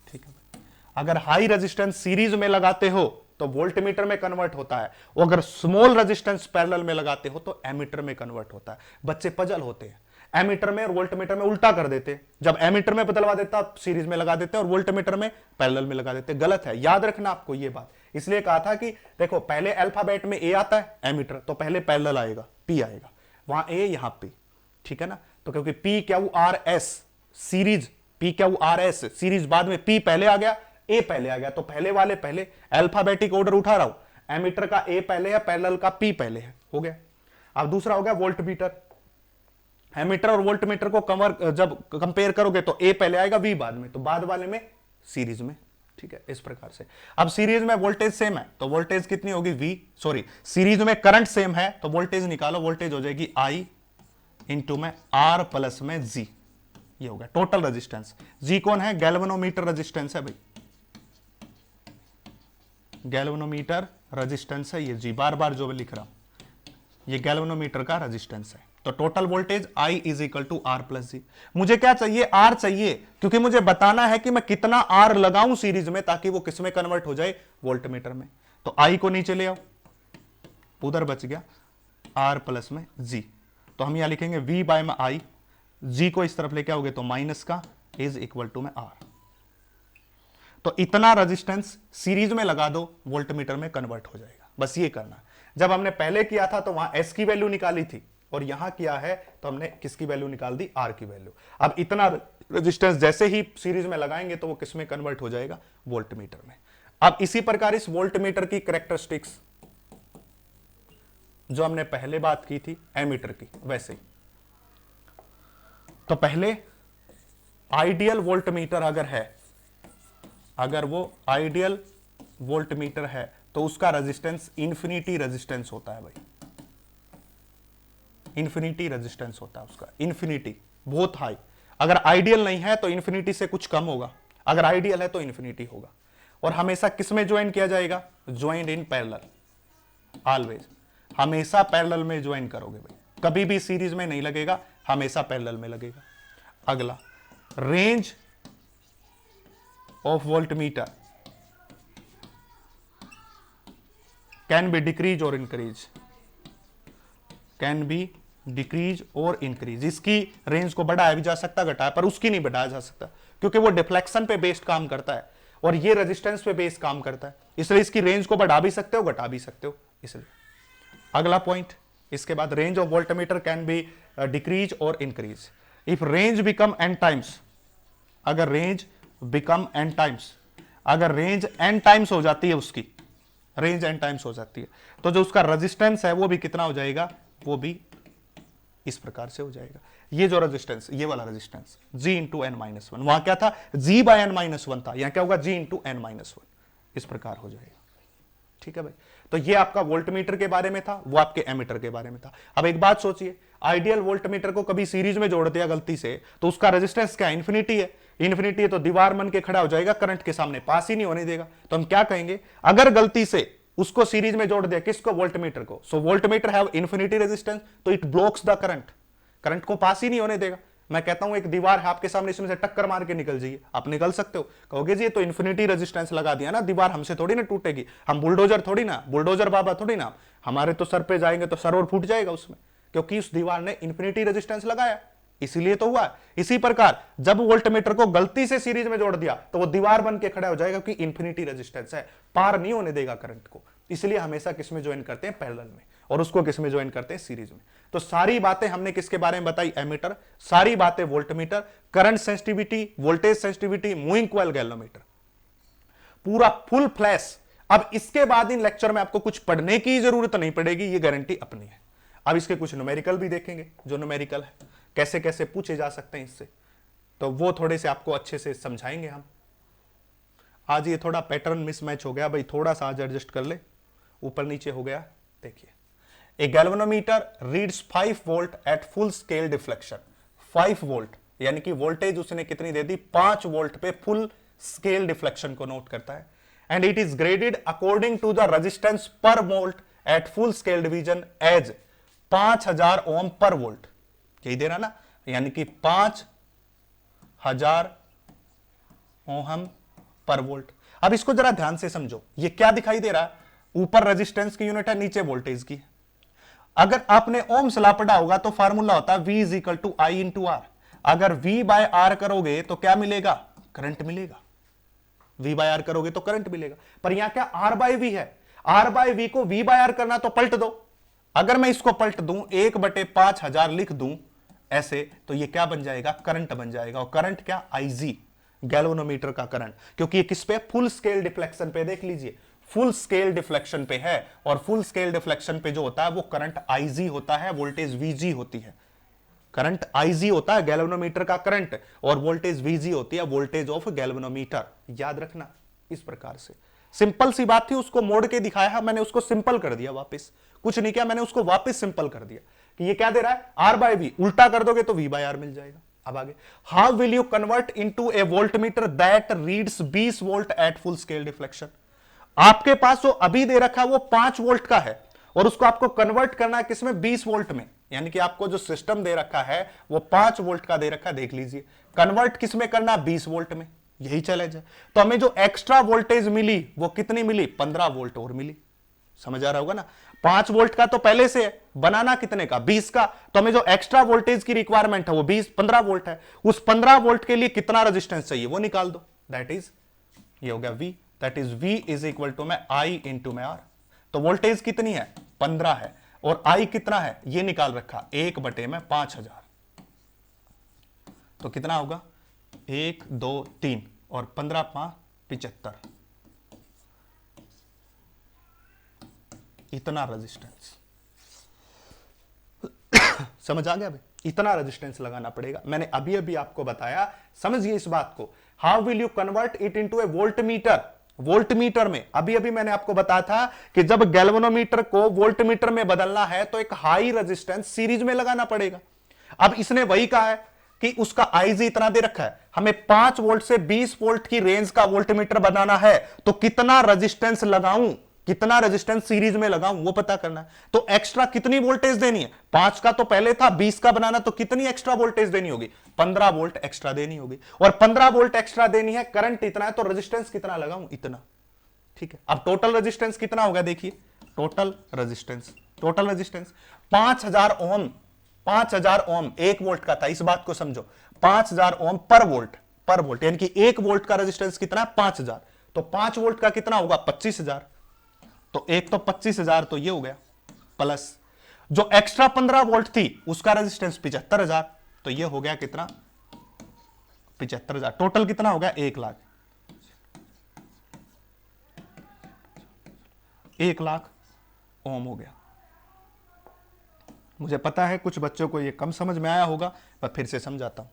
[SPEAKER 1] ठीक है। अगर हाई रेजिस्टेंस सीरीज में लगाते हो तो वोल्ट मीटर में कन्वर्ट होता है, और अगर स्मॉल रेजिस्टेंस पैरेलल में लगाते हो तो एमीटर में कन्वर्ट होता है। बच्चे पजल होते हैं, एमीटर में और वोल्ट मीटर में उल्टा कर देते, जब एमीटर में बदलवा देता सीरीज में लगा देते और वोल्ट मीटर में पैरेलल में लगा देते, गलत है, याद रखना आपको ये बात। इसलिए कहा था कि देखो पहले अल्फाबेट में ए आता है एमीटर, तो पहले पैरेलल आएगा, पी आएगा, वहां ए यहां पी, ठीक है ना। तो क्योंकि PQRS सीरीज, PQRS सीरीज बाद में P पहले आ गया, ए पहले आ गया, तो पहले वाले पहले, अल्फाबेटिक ऑर्डर उठा रहा हूं, एमीटर का ए पहले है, पैरेलल का P पहले है, हो गया। अब दूसरा हो गया वोल्ट मीटर। एमीटर और वोल्ट मीटर को जब कंपेयर करोगे तो ए पहले आएगा, वी बाद में, तो बाद वाले में सीरीज में, ठीक है, इस प्रकार से। अब सीरीज में वोल्टेज सेम है तो वोल्टेज कितनी होगी, वी, सॉरी सीरीज में करंट सेम है तो वोल्टेज निकालो, वोल्टेज हो जाएगी आई इंटू में आर प्लस में जी, ये हो गया टोटल रेजिस्टेंस। जी कौन है, गैल्वेनोमीटर रेजिस्टेंस है भाई, गैल्वेनोमीटर रेजिस्टेंस है ये जी, बार बार जो मैं लिख रहा हूं ये गैल्वेनोमीटर का रेजिस्टेंस है। तो total voltage I is equal to R plus G. मुझे क्या चाहिए, R चाहिए, क्योंकि मुझे बताना है कि मैं कितना R लगाऊं सीरीज में ताकि वो किस में कन्वर्ट हो जाए, वोल्ट मीटर में। तो I को नीचे ले आओ, उधर बच गया R प्लस में G, तो हम यहां लिखेंगे V बाय में I, G को इस तरफ लेके आओगे तो माइनस का इज इक्वल टू में R, तो इतना रेजिस्टेंस सीरीज में लगा दो, वोल्टमीटर में कन्वर्ट हो जाएगा। बस ये करना है। जब हमने पहले किया था तो वहां एस की वैल्यू निकाली थी, और यहां किया है तो हमने किसकी वैल्यू निकाल दी, आर की वैल्यू। अब इतना रेजिस्टेंस जैसे ही सीरीज में लगाएंगे तो वो किस में कन्वर्ट हो जाएगा, वोल्टमीटर में। अब इसी प्रकार इस वोल्टमीटर की कैरेक्टरिस्टिक्स जो हमने पहले बात की थी एमीटर की, वैसे ही। तो पहले आइडियल वोल्टमीटर अगर है, अगर वो आइडियल वोल्टमीटर है तो उसका रेजिस्टेंस इंफिनिटी रेजिस्टेंस होता है भाई, इंफिनिटी रेजिस्टेंस होता है उसका, इंफिनिटी, बहुत हाई। अगर आइडियल नहीं है तो इंफिनिटी से कुछ कम होगा, अगर आइडियल है तो इंफिनिटी होगा। और हमेशा किस में ज्वाइन किया जाएगा, ज्वाइंड इन पैरेलल, ऑलवेज, हमेशा पैरेलल में ज्वाइन करोगे भाई, कभी भी सीरीज में नहीं लगेगा, हमेशा पैरेलल में लगेगा। अगला, range of voltmeter can be decrease और इंक्रीज, कैन बी डिक्रीज और इंक्रीज। इसकी रेंज को बढ़ाया भी जा सकता, घटाया, पर उसकी नहीं बढ़ाया जा सकता क्योंकि वो डिफ्लेक्शन पे बेस्ड काम करता है और ये रेजिस्टेंस पे बेस्ड काम करता है, इसलिए इसकी रेंज को बढ़ा भी सकते हो, घटा भी सकते हो, इसलिए। अगला पॉइंट इसके बाद, range of voltmeter can be decrease और increase if range become N times. अगर रेंज बिकम एन टाइम्स, अगर रेंज एन टाइम्स हो जाती है, उसकी रेंज एन टाइम्स हो जाती है, तो जो उसका रेजिस्टेंस है वो भी कितना हो जाएगा, वो भी इस प्रकार से हो जाएगा। ये जो रेजिस्टेंस, ये वाला resistance G into N minus one, वहां क्या था, G by N minus one था, यहां क्या होगा, G into N minus one, इस प्रकार हो जाएगा। ठीक है भाई, तो ये आपका वोल्टमीटर के बारे में था, वो आपके एमीटर के बारे में था। अब एक बात सोचिए, आइडियल वोल्टमीटर को कभी सीरीज में जोड़ दिया गलती से तो उसका रेजिस्टेंस क्या, इन्फिनिटी है, इन्फिनिटी है तो दीवार मन के खड़ा हो जाएगा, करंट के सामने पास ही नहीं होने देगा। तो हम क्या कहेंगे, अगर गलती से उसको सीरीज में जोड़ दिया, किसको, वोल्टमीटर को, सो वोल्टमीटर हैव इन्फिनिटी रेजिस्टेंस, तो it blocks the current, current को पास ही नहीं होने देगा। मैं कहता हूं एक दीवार है आपके सामने, इसमें से टक्कर मार के निकल जाइए, आप निकल सकते हो, कहोगे जी ये तो इन्फिनिटी रेजिस्टेंस लगा दिया ना, दीवार हमसे थोड़ी ना टूटेगी, हम बुलडोजर थोड़ी ना, बुलडोजर बाबा थोड़ी ना, हमारे तो सर पे जाएंगे तो सर और फूट जाएगा उसमें, क्योंकि उस दीवार ने इन्फिनिटी रेजिस्टेंस लगाया, इसीलिए तो हुआ। इसी प्रकार जब वोल्टमीटर को गलती से सीरीज में जोड़ दिया तो वो दीवार बन के खड़ा हो जाएगा, क्योंकि इन्फिनिटी रेजिस्टेंस है, पार नहीं होने देगा करंट को, इसलिए हमेशा किसमें ज्वाइन करते हैं, पैरेलल में, और उसको किसमें ज्वाइन करते हैं, सीरीज में। तो सारी बातें हमने किसके बारे में बताई, एमीटर, सारी बातें voltmeter, current sensitivity, voltage sensitivity, moving coil galvanometer, पूरा फुल फ्लैश। अब इसके बाद इन लेक्चर में आपको कुछ पढ़ने की जरूरत नहीं पड़ेगी, ये गारंटी अपनी है। अब इसके कुछ न्यूमेरिकल भी देखेंगे, जो न्यूमेरिकल है कैसे कैसे पूछे जा सकते हैं इससे, तो वो थोड़े से आपको अच्छे से समझाएंगे हम। आज ये थोड़ा पैटर्न मिसमैच हो गया भाई, थोड़ा सा आज एडजस्ट कर ले, ऊपर नीचे हो गया। देखिए, a galvanometer reads 5 volt at full scale deflection, 5 volt यानी कि वोल्टेज उसने कितनी दे दी, 5 वोल्ट पे फुल स्केल डिफ्लेक्शन को नोट करता है। And it is graded according to the resistance per volt at full scale division as 5000 ohm per volt, यही दे रहा ना, यानी कि 5000 ओम पर वोल्ट। अब इसको जरा ध्यान से समझो, ये क्या दिखाई दे रहा है, ऊपर रेजिस्टेंस की यूनिट है, नीचे वोल्टेज की। अगर आपने ओम्स लॉ पढ़ा होगा तो फार्मूला होता है V is equal to I into R. अगर V बाय आर करोगे तो क्या मिलेगा, करंट मिलेगा, V बाय आर करोगे तो करंट मिलेगा। पर यहां क्या R बाय V है, R बाय V को V बाय आर करना तो पलट दो, अगर मैं इसको पलट दूं 1/5000 लिख दूं ऐसे, तो ये क्या बन जाएगा, करंट बन जाएगा। और करंट क्या, IG, गैल्वेनोमीटर का करंट, क्योंकि ये किस पे, फुल स्केल डिफ्लेक्शन पे, देख लीजिए फुल स्केल डिफ्लेक्शन पे है, और फुल स्केल डिफ्लेक्शन पे जो होता है वो करंट IG होता है, वोल्टेज VG होती है। करंट IG होता है गैल्वेनोमीटर का करंट, और वोल्टेज VG होती है वोल्टेज ऑफ गैल्वेनोमीटर, याद रखना इस प्रकार से। सिंपल सी बात थी, उसको मोड़ के दिखाया, मैंने उसको सिंपल कर दिया, वापस कुछ नहीं किया, मैंने उसको वापस सिंपल कर दिया कि ये क्या दे रहा है, R बाय V, उल्टा कर दोगे तो V बाय R मिल जाएगा। अब आगे, how will you convert into A voltmeter that reads 20 volt at full scale deflection. आपके पास जो अभी दे रखा है वो 5 वोल्ट का है, और उसको आपको कन्वर्ट करना है किसमें, 20 वोल्ट में, यानी कि आपको जो सिस्टम दे रखा है वो 5 वोल्ट का दे रखा है, देख लीजिए, कन्वर्ट किसमें करना, 20 वोल्ट में, यही चैलेंज है। तो हमें जो एक्स्ट्रा वोल्टेज मिली वो कितनी मिली, 15 वोल्ट और मिली, समझ आ रहा होगा ना। 5 वोल्ट का तो पहले से है, बनाना कितने का, 20 का, तो हमें जो एक्स्ट्रा वोल्टेज की रिक्वायरमेंट है वो 15 वोल्ट है, उस 15 वोल्ट के लिए कितना रेजिस्टेंस चाहिए वो निकाल दो, दैट इज ये हो गया V, that is V is equal to में I इंटू में R। तो वोल्टेज कितनी है 15 है और I कितना है ये निकाल रखा 1 बटे में 5000, तो कितना होगा 1 2 3 और 15 5 75, इतना रेजिस्टेंस। समझ आ गया भाई, इतना रेजिस्टेंस लगाना पड़ेगा। मैंने अभी अभी आपको बताया, समझिए इस बात को। How will you convert it into A volt meter. Volt meter में अभी अभी मैंने आपको बताया था कि जब गैल्वेनोमीटर को वोल्ट मीटर में बदलना है तो एक हाई रेजिस्टेंस सीरीज में लगाना पड़ेगा। अब इसने वही कहा है कि उसका आईजी इतना दे रखा है, हमें 5 वोल्ट से 20 वोल्ट की रेंज का वोल्ट मीटर बनाना है, तो कितना रेजिस्टेंस लगाऊं, कितना रेजिस्टेंस सीरीज में लगाऊं वो पता करना है। तो एक्स्ट्रा कितनी वोल्टेज देनी है, 5 का तो पहले था, 20 का बनाना, तो कितनी एक्स्ट्रा वोल्टेज देनी होगी, 15 वोल्ट एक्स्ट्रा देनी होगी। और 15 वोल्ट एक्स्ट्रा देनी है, करंट इतना है, तो रेजिस्टेंस कितना लगाऊं, इतना। ठीक है, अब टोटल रेजिस्टेंस कितना होगा, देखिए टोटल रेजिस्टेंस 5000 ओम, 5000 ओम 1 वोल्ट का था, इस बात को समझो, 5000 ओम पर वोल्ट, यानी कि 1 वोल्ट का रेजिस्टेंस कितना है 5000, तो 5 वोल्ट का कितना होगा 25000, तो एक तो 25000, तो ये हो गया, प्लस जो एक्स्ट्रा 15 वोल्ट थी उसका रेजिस्टेंस 75000, तो ये हो गया कितना 75000, टोटल कितना हो गया 1 लाख, 1 लाख ओम हो गया। मुझे पता है कुछ बच्चों को ये कम समझ में आया होगा, मैं फिर से समझाता हूं।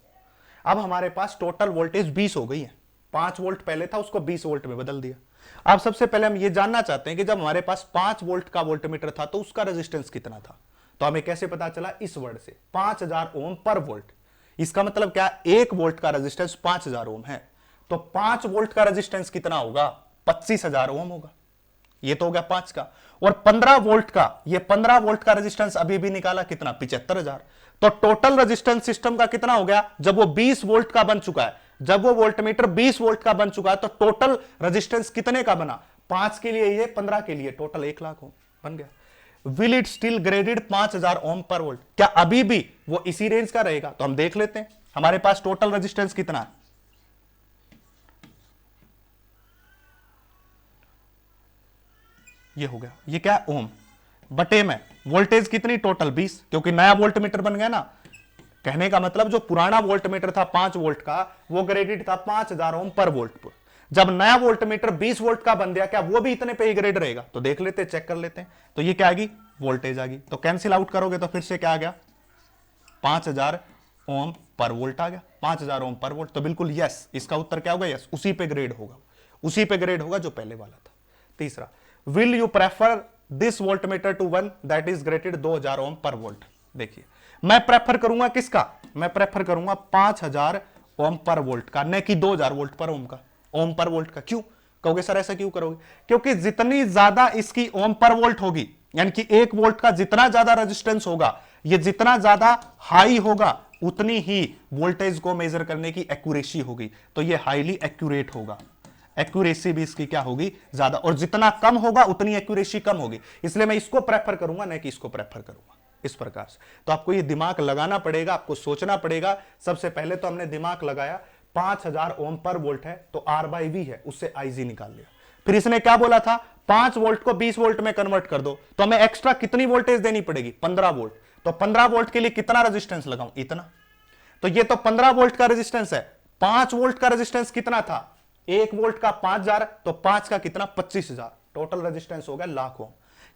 [SPEAKER 1] अब हमारे पास टोटल वोल्टेज 20 हो गई है, 5 वोल्ट पहले था उसको 20 वोल्ट में बदल दिया। अब सबसे पहले हम ये जानना चाहते हैं कि जब हमारे पास 5 वोल्ट का वोल्टमीटर था तो उसका रेजिस्टेंस कितना था। तो हमें कैसे पता चला, इस वर्ड से 5000 ओम पर वोल्ट, इसका मतलब क्या, 1 वोल्ट का रेजिस्टेंस 5000 ओम है, तो 5 वोल्ट का रेजिस्टेंस कितना होगा 25000 ओम होगा, ये तो हो गया 5 का। और 15 वोल्ट का, ये 15 वोल्ट का रेजिस्टेंस अभी भी निकाला कितना 75000, तो टोटल रेजिस्टेंस सिस्टम का कितना हो गया, जब वो 20 वोल्ट का बन चुका है, जब वो वोल्टमीटर 20 वोल्ट का बन चुका है, तो टोटल रेजिस्टेंस कितने का बना, 5 के लिए ये 15 के लिए, टोटल 1 लाख ओम बन गया। Will it still graded 5000 ohm per volt, क्या अभी भी वो इसी रेंज का रहेगा, तो हम देख लेते हैं हमारे पास टोटल रेजिस्टेंस कितना है, ये हो गया, ये क्या ओम बटे में वोल्टेज कितनी टोटल 20, क्योंकि नया वोल्टमीटर बन गया ना, कहने का मतलब जो पुराना वोल्टमीटर था 5 वोल्ट का वो ग्रेडेड था 5000 ओम पर वोल्ट पर, जब नया वोल्टमीटर 20 वोल्ट का बन गया क्या वो भी इतने पे ही ग्रेड रहेगा, तो देख लेते चेक कर लेते हैं। तो ये क्या आ गई वोल्टेज आ गई, तो कैंसिल आउट करोगे तो फिर से क्या आ गया 5000 ओम पर वोल्ट आ गया, 5000 ओम पर वोल्ट, तो बिल्कुल यस, इसका उत्तर क्या होगा यस, उसी पे ग्रेड होगा, उसी पे ग्रेड होगा जो पहले वाला था। तीसरा, will you prefer this voltmeter to one that is graded 2000 ohm per volt. देखिए मैं प्रेफर करूंगा किसका, मैं प्रेफर करूंगा 5000 ओम पर वोल्ट का, न कि 2000 वोल्ट पर ओम का, ओम पर वोल्ट का। क्यों कहोगे सर ऐसा क्यों करोगे, क्योंकि जितनी ज्यादा इसकी ओम पर वोल्ट होगी, यानी कि 1 वोल्ट का जितना ज्यादा रेजिस्टेंस होगा, ये जितना ज्यादा हाई होगा उतनी ही वोल्टेज को मेजर करने की एक्यूरेसी होगी, तो ये हाईली एक्यूरेट होगा, एक्यूरेसी भी इसकी क्या होगी ज्यादा, और जितना कम होगा उतनी एक्यूरेसी कम होगी, इसलिए मैं इसको प्रेफर करूंगा नहीं कि इसको प्रेफर करूंगा, इस प्रकार से। तो आपको ये दिमाग लगाना पड़ेगा, आपको सोचना पड़ेगा। सबसे पहले तो हमने दिमाग लगाया 5000 ओम पर वोल्ट है तो R/V है, उससे आईजी निकाल लिया। फिर इसने क्या बोला था 5 वोल्ट को 20 वोल्ट में कन्वर्ट कर दो, तो हमें एक्स्ट्रा कितनी वोल्टेज देनी पड़ेगी 15 वोल्ट, तो 15 वोल्ट के लिए कितना रेजिस्टेंस लगाऊं, इतना। तो ये तो 15 वोल्ट का रेजिस्टेंस है, 5 वोल्ट का रेजिस्टेंस कितना था 1 वोल्ट का 5000, तो 5 का कितना 25000, टोटल रेजिस्टेंस हो गया लाख ओम।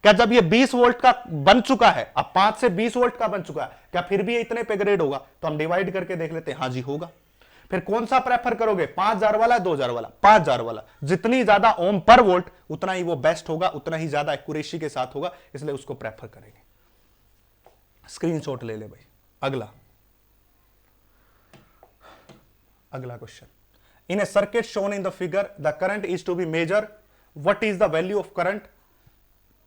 [SPEAKER 1] क्या जब ये 20 वोल्ट का बन चुका है, अब 5 से 20 वोल्ट का बन चुका है, क्या फिर भी इतने पे ग्रेड होगा, तो हम डिवाइड करके देख लेते हैं, हाँ जी होगा। फिर कौन सा प्रेफर करोगे 5000 वाला 2000 वाला, 5000 वाला, जितनी ज्यादा ओम पर वोल्ट उतना ही वो बेस्ट होगा, उतना ही ज्यादा एक्यूरेसी के साथ होगा, इसलिए उसको प्रेफर करेंगे। स्क्रीनशॉट ले ले भाई। अगला question, in a circuit shown in the figure the current is to be measured, what is the value of current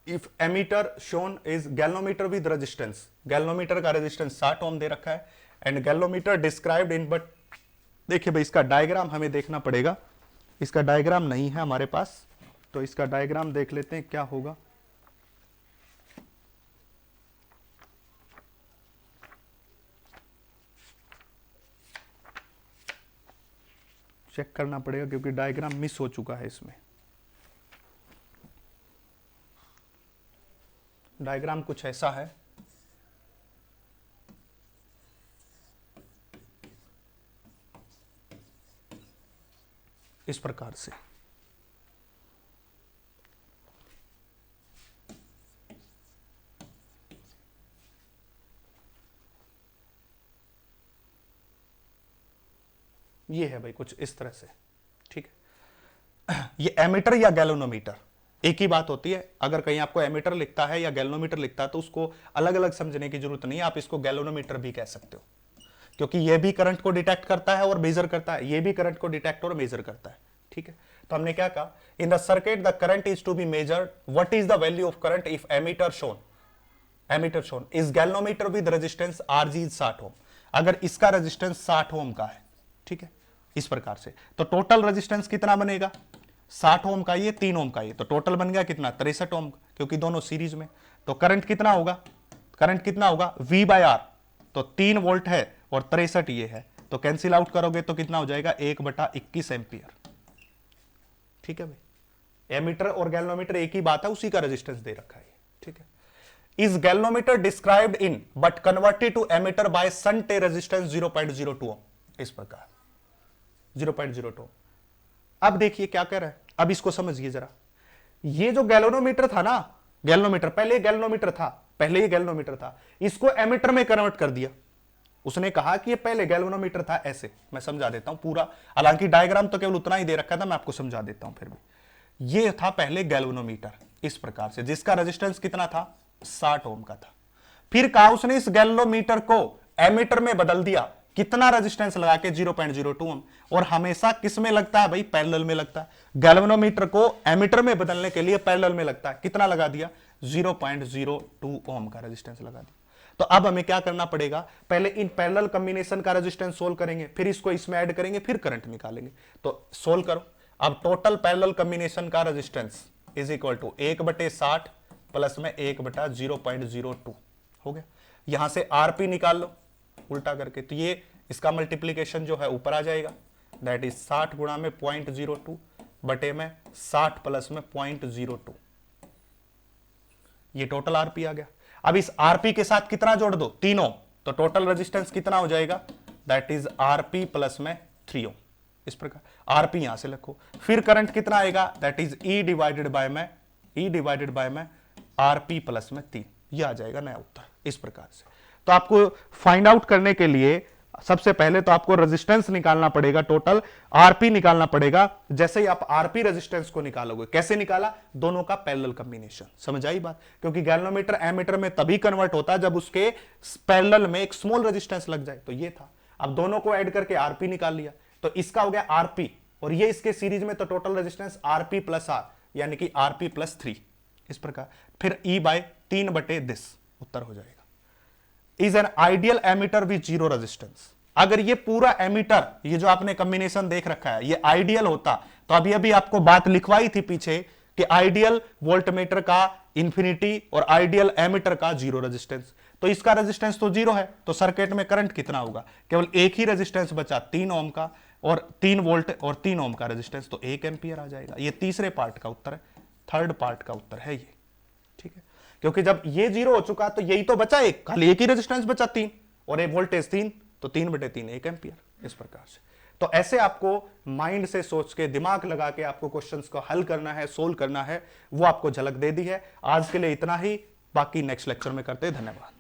[SPEAKER 1] if ammeter shown is galvanometer with resistance, galvanometer का resistance 60 ओम दे रखा है, and galvanometer described in, but देखिए भाई इसका diagram हमें देखना पड़ेगा, इसका डायग्राम नहीं है हमारे पास, तो इसका डायग्राम देख लेते हैं क्या होगा। चेक करना पड़ेगा क्योंकि डायग्राम मिस हो चुका है इसमें। डायग्राम कुछ ऐसा है, इस प्रकार से। ये है भाई कुछ इस तरह से, ठीक है। ये एमीटर या गैल्वेनोमीटर एक ही बात होती है। अगर कहीं आपको एमीटर लिखता है या गैल्वेनोमीटर लिखता है तो उसको अलग अलग समझने की जरूरत नहीं है, आप इसको गैल्वेनोमीटर भी कह सकते हो, क्योंकि ये भी करंट को डिटेक्ट करता है और मेजर करता है, ये भी करंट को डिटेक्ट और मेजर करता है, ठीक है। तो हमने क्या कहा, in the circuit the current is to be measured, what is the value of current if ammeter shown is galvanometer with resistance R G is 60 ohm. अगर इसका रेजिस्टेंस 60 ओम का है, ठीक है, इस प्रकार से, तो टोटल रेजिस्टेंस कितना बनेगा, 60 ओम का ये, 3 ओम का ये, तो टोटल बन गया कितना, 63 ओम, क्योंकि दोनों सीरीज में। तो करंट कितना होगा, V बाय आर, तो 3 वोल्ट है और 63 ये है, तो कैंसिल आउट करोगे तो कितना हो जाएगा, 1/21 एम्पियर, ठीक है भाई। एमीटर और गैल्वेनोमीटर एक ही बात है, उसी का रेजिस्टेंस दे रखा है, ठीक है। Is galvanometer described in but converted to ammeter by shunt resistance 0.02 ohm, इस प्रकार 0.02। अब देखिए क्या कह रहा है, अब इसको समझिए जरा। ये जो गैल्वेनोमीटर था ना, गैल्वेनोमीटर पहले ये गैल्वेनोमीटर था, इसको एमीटर में कन्वर्ट कर दिया। उसने कहा कि ये पहले गैल्वेनोमीटर था, ऐसे मैं समझा देता हूं पूरा, हालांकि डायग्राम तो केवल उतना ही दे रखा था, मैं आपको समझा देता हूं फिर भी। ये था पहले गैल्वेनोमीटर इस प्रकार से, जिसका रेजिस्टेंस कितना था, 60 ओम का था। फिर कहा उसने इस गैल्वेनोमीटर को एमीटर में बदल दिया, कितना रेजिस्टेंस लगा के, 0.02 ओम, और हमेशा किस में लगता है भाई, पैरेलल में लगता है। गैल्वेनोमीटर को एमीटर में बदलने के लिए पैरेलल में लगता है, कितना लगा दिया, 0.02 ओम का रेजिस्टेंस लगा दिया। तो अब हमें क्या करना पड़ेगा, पहले इन पैरेलल कॉम्बिनेशन का रेजिस्टेंस सोल्व करेंगे, फिर इसको इसमें ऐड करेंगे, फिर करंट निकालेंगे। तो सोल्व करो। अब टोटल पैरेलल कॉम्बिनेशन का resistance is equal to 1/60 plus में 1/0.02 हो गया। यहां से आरपी निकाल लो उल्टा करके, तो ये इसका मल्टीप्लीकेशन जो है ऊपर आ जाएगा, दैट इज 60 गुणा में 0.02 बटे में 60 प्लस में 0.02, ये टोटल आरपी आ गया। अब इस आरपी के साथ कितना जोड़ दो, 3 ओम, तो टोटल रेजिस्टेंस कितना हो जाएगा, दैट इज आरपी प्लस में 3 ओम, इस प्रकार। आरपी यहां से लिखो, फिर करंट कितना आएगा, that is E divided by में आरपी प्लस में 3, ये आ जाएगा नया उत्तर, इस प्रकार से। तो आपको फाइंड आउट करने के लिए सबसे पहले तो आपको रेजिस्टेंस निकालना पड़ेगा, टोटल आरपी निकालना पड़ेगा। जैसे ही आप आरपी रेजिस्टेंस को निकालोगे, कैसे निकाला, दोनों का पैरेलल कॉम्बिनेशन, समझ आई बात। क्योंकि गैल्वेनोमीटर एमीटर में तभी कन्वर्ट होता है जब उसके पैरेलल में एक स्मॉल रेजिस्टेंस लग जाए, तो ये था। अब दोनों को ऐड करके आरपी निकाल लिया, तो इसका हो गया आरपी, और ये इसके सीरीज में, तो total resistance RP plus R, यानी कि आरपी प्लस 3, इस प्रकार। फिर ई बाय 3/10 उत्तर हो जाएगा। Is an ideal ammeter with 0 resistance. अगर ये पूरा एमीटर, ये जो आपने कॉम्बिनेशन देख रखा है, ये आइडियल होता, तो अभी अभी आपको बात लिखवाई थी पीछे कि आइडियल वोल्टमीटर का इंफिनिटी और आइडियल एमीटर का 0 रेजिस्टेंस। तो इसका रेजिस्टेंस तो 0 है, तो सर्किट में करंट कितना होगा, केवल एक ही रेजिस्टेंस बचा 3 ओम का, और 3 वोल्ट और 3 ओम का रेजिस्टेंस, तो 1 एम्पियर आ जाएगा। ये तीसरे पार्ट का उत्तर है, थर्ड पार्ट का उत्तर है ये, ठीक है। क्योंकि जब ये 0 हो चुका तो यही तो बचा, एक खाली एक ही रेजिस्टेंस बचा 3, और ये वोल्टेज 3, तो 3/3 1 एम्पियर, इस प्रकार से। तो ऐसे आपको माइंड से सोच के, दिमाग लगा के आपको क्वेश्चंस को हल करना है, सोल्व करना है, वो आपको झलक दे दी है। आज के लिए इतना ही, बाकी नेक्स्ट लेक्चर में करते हैं। धन्यवाद।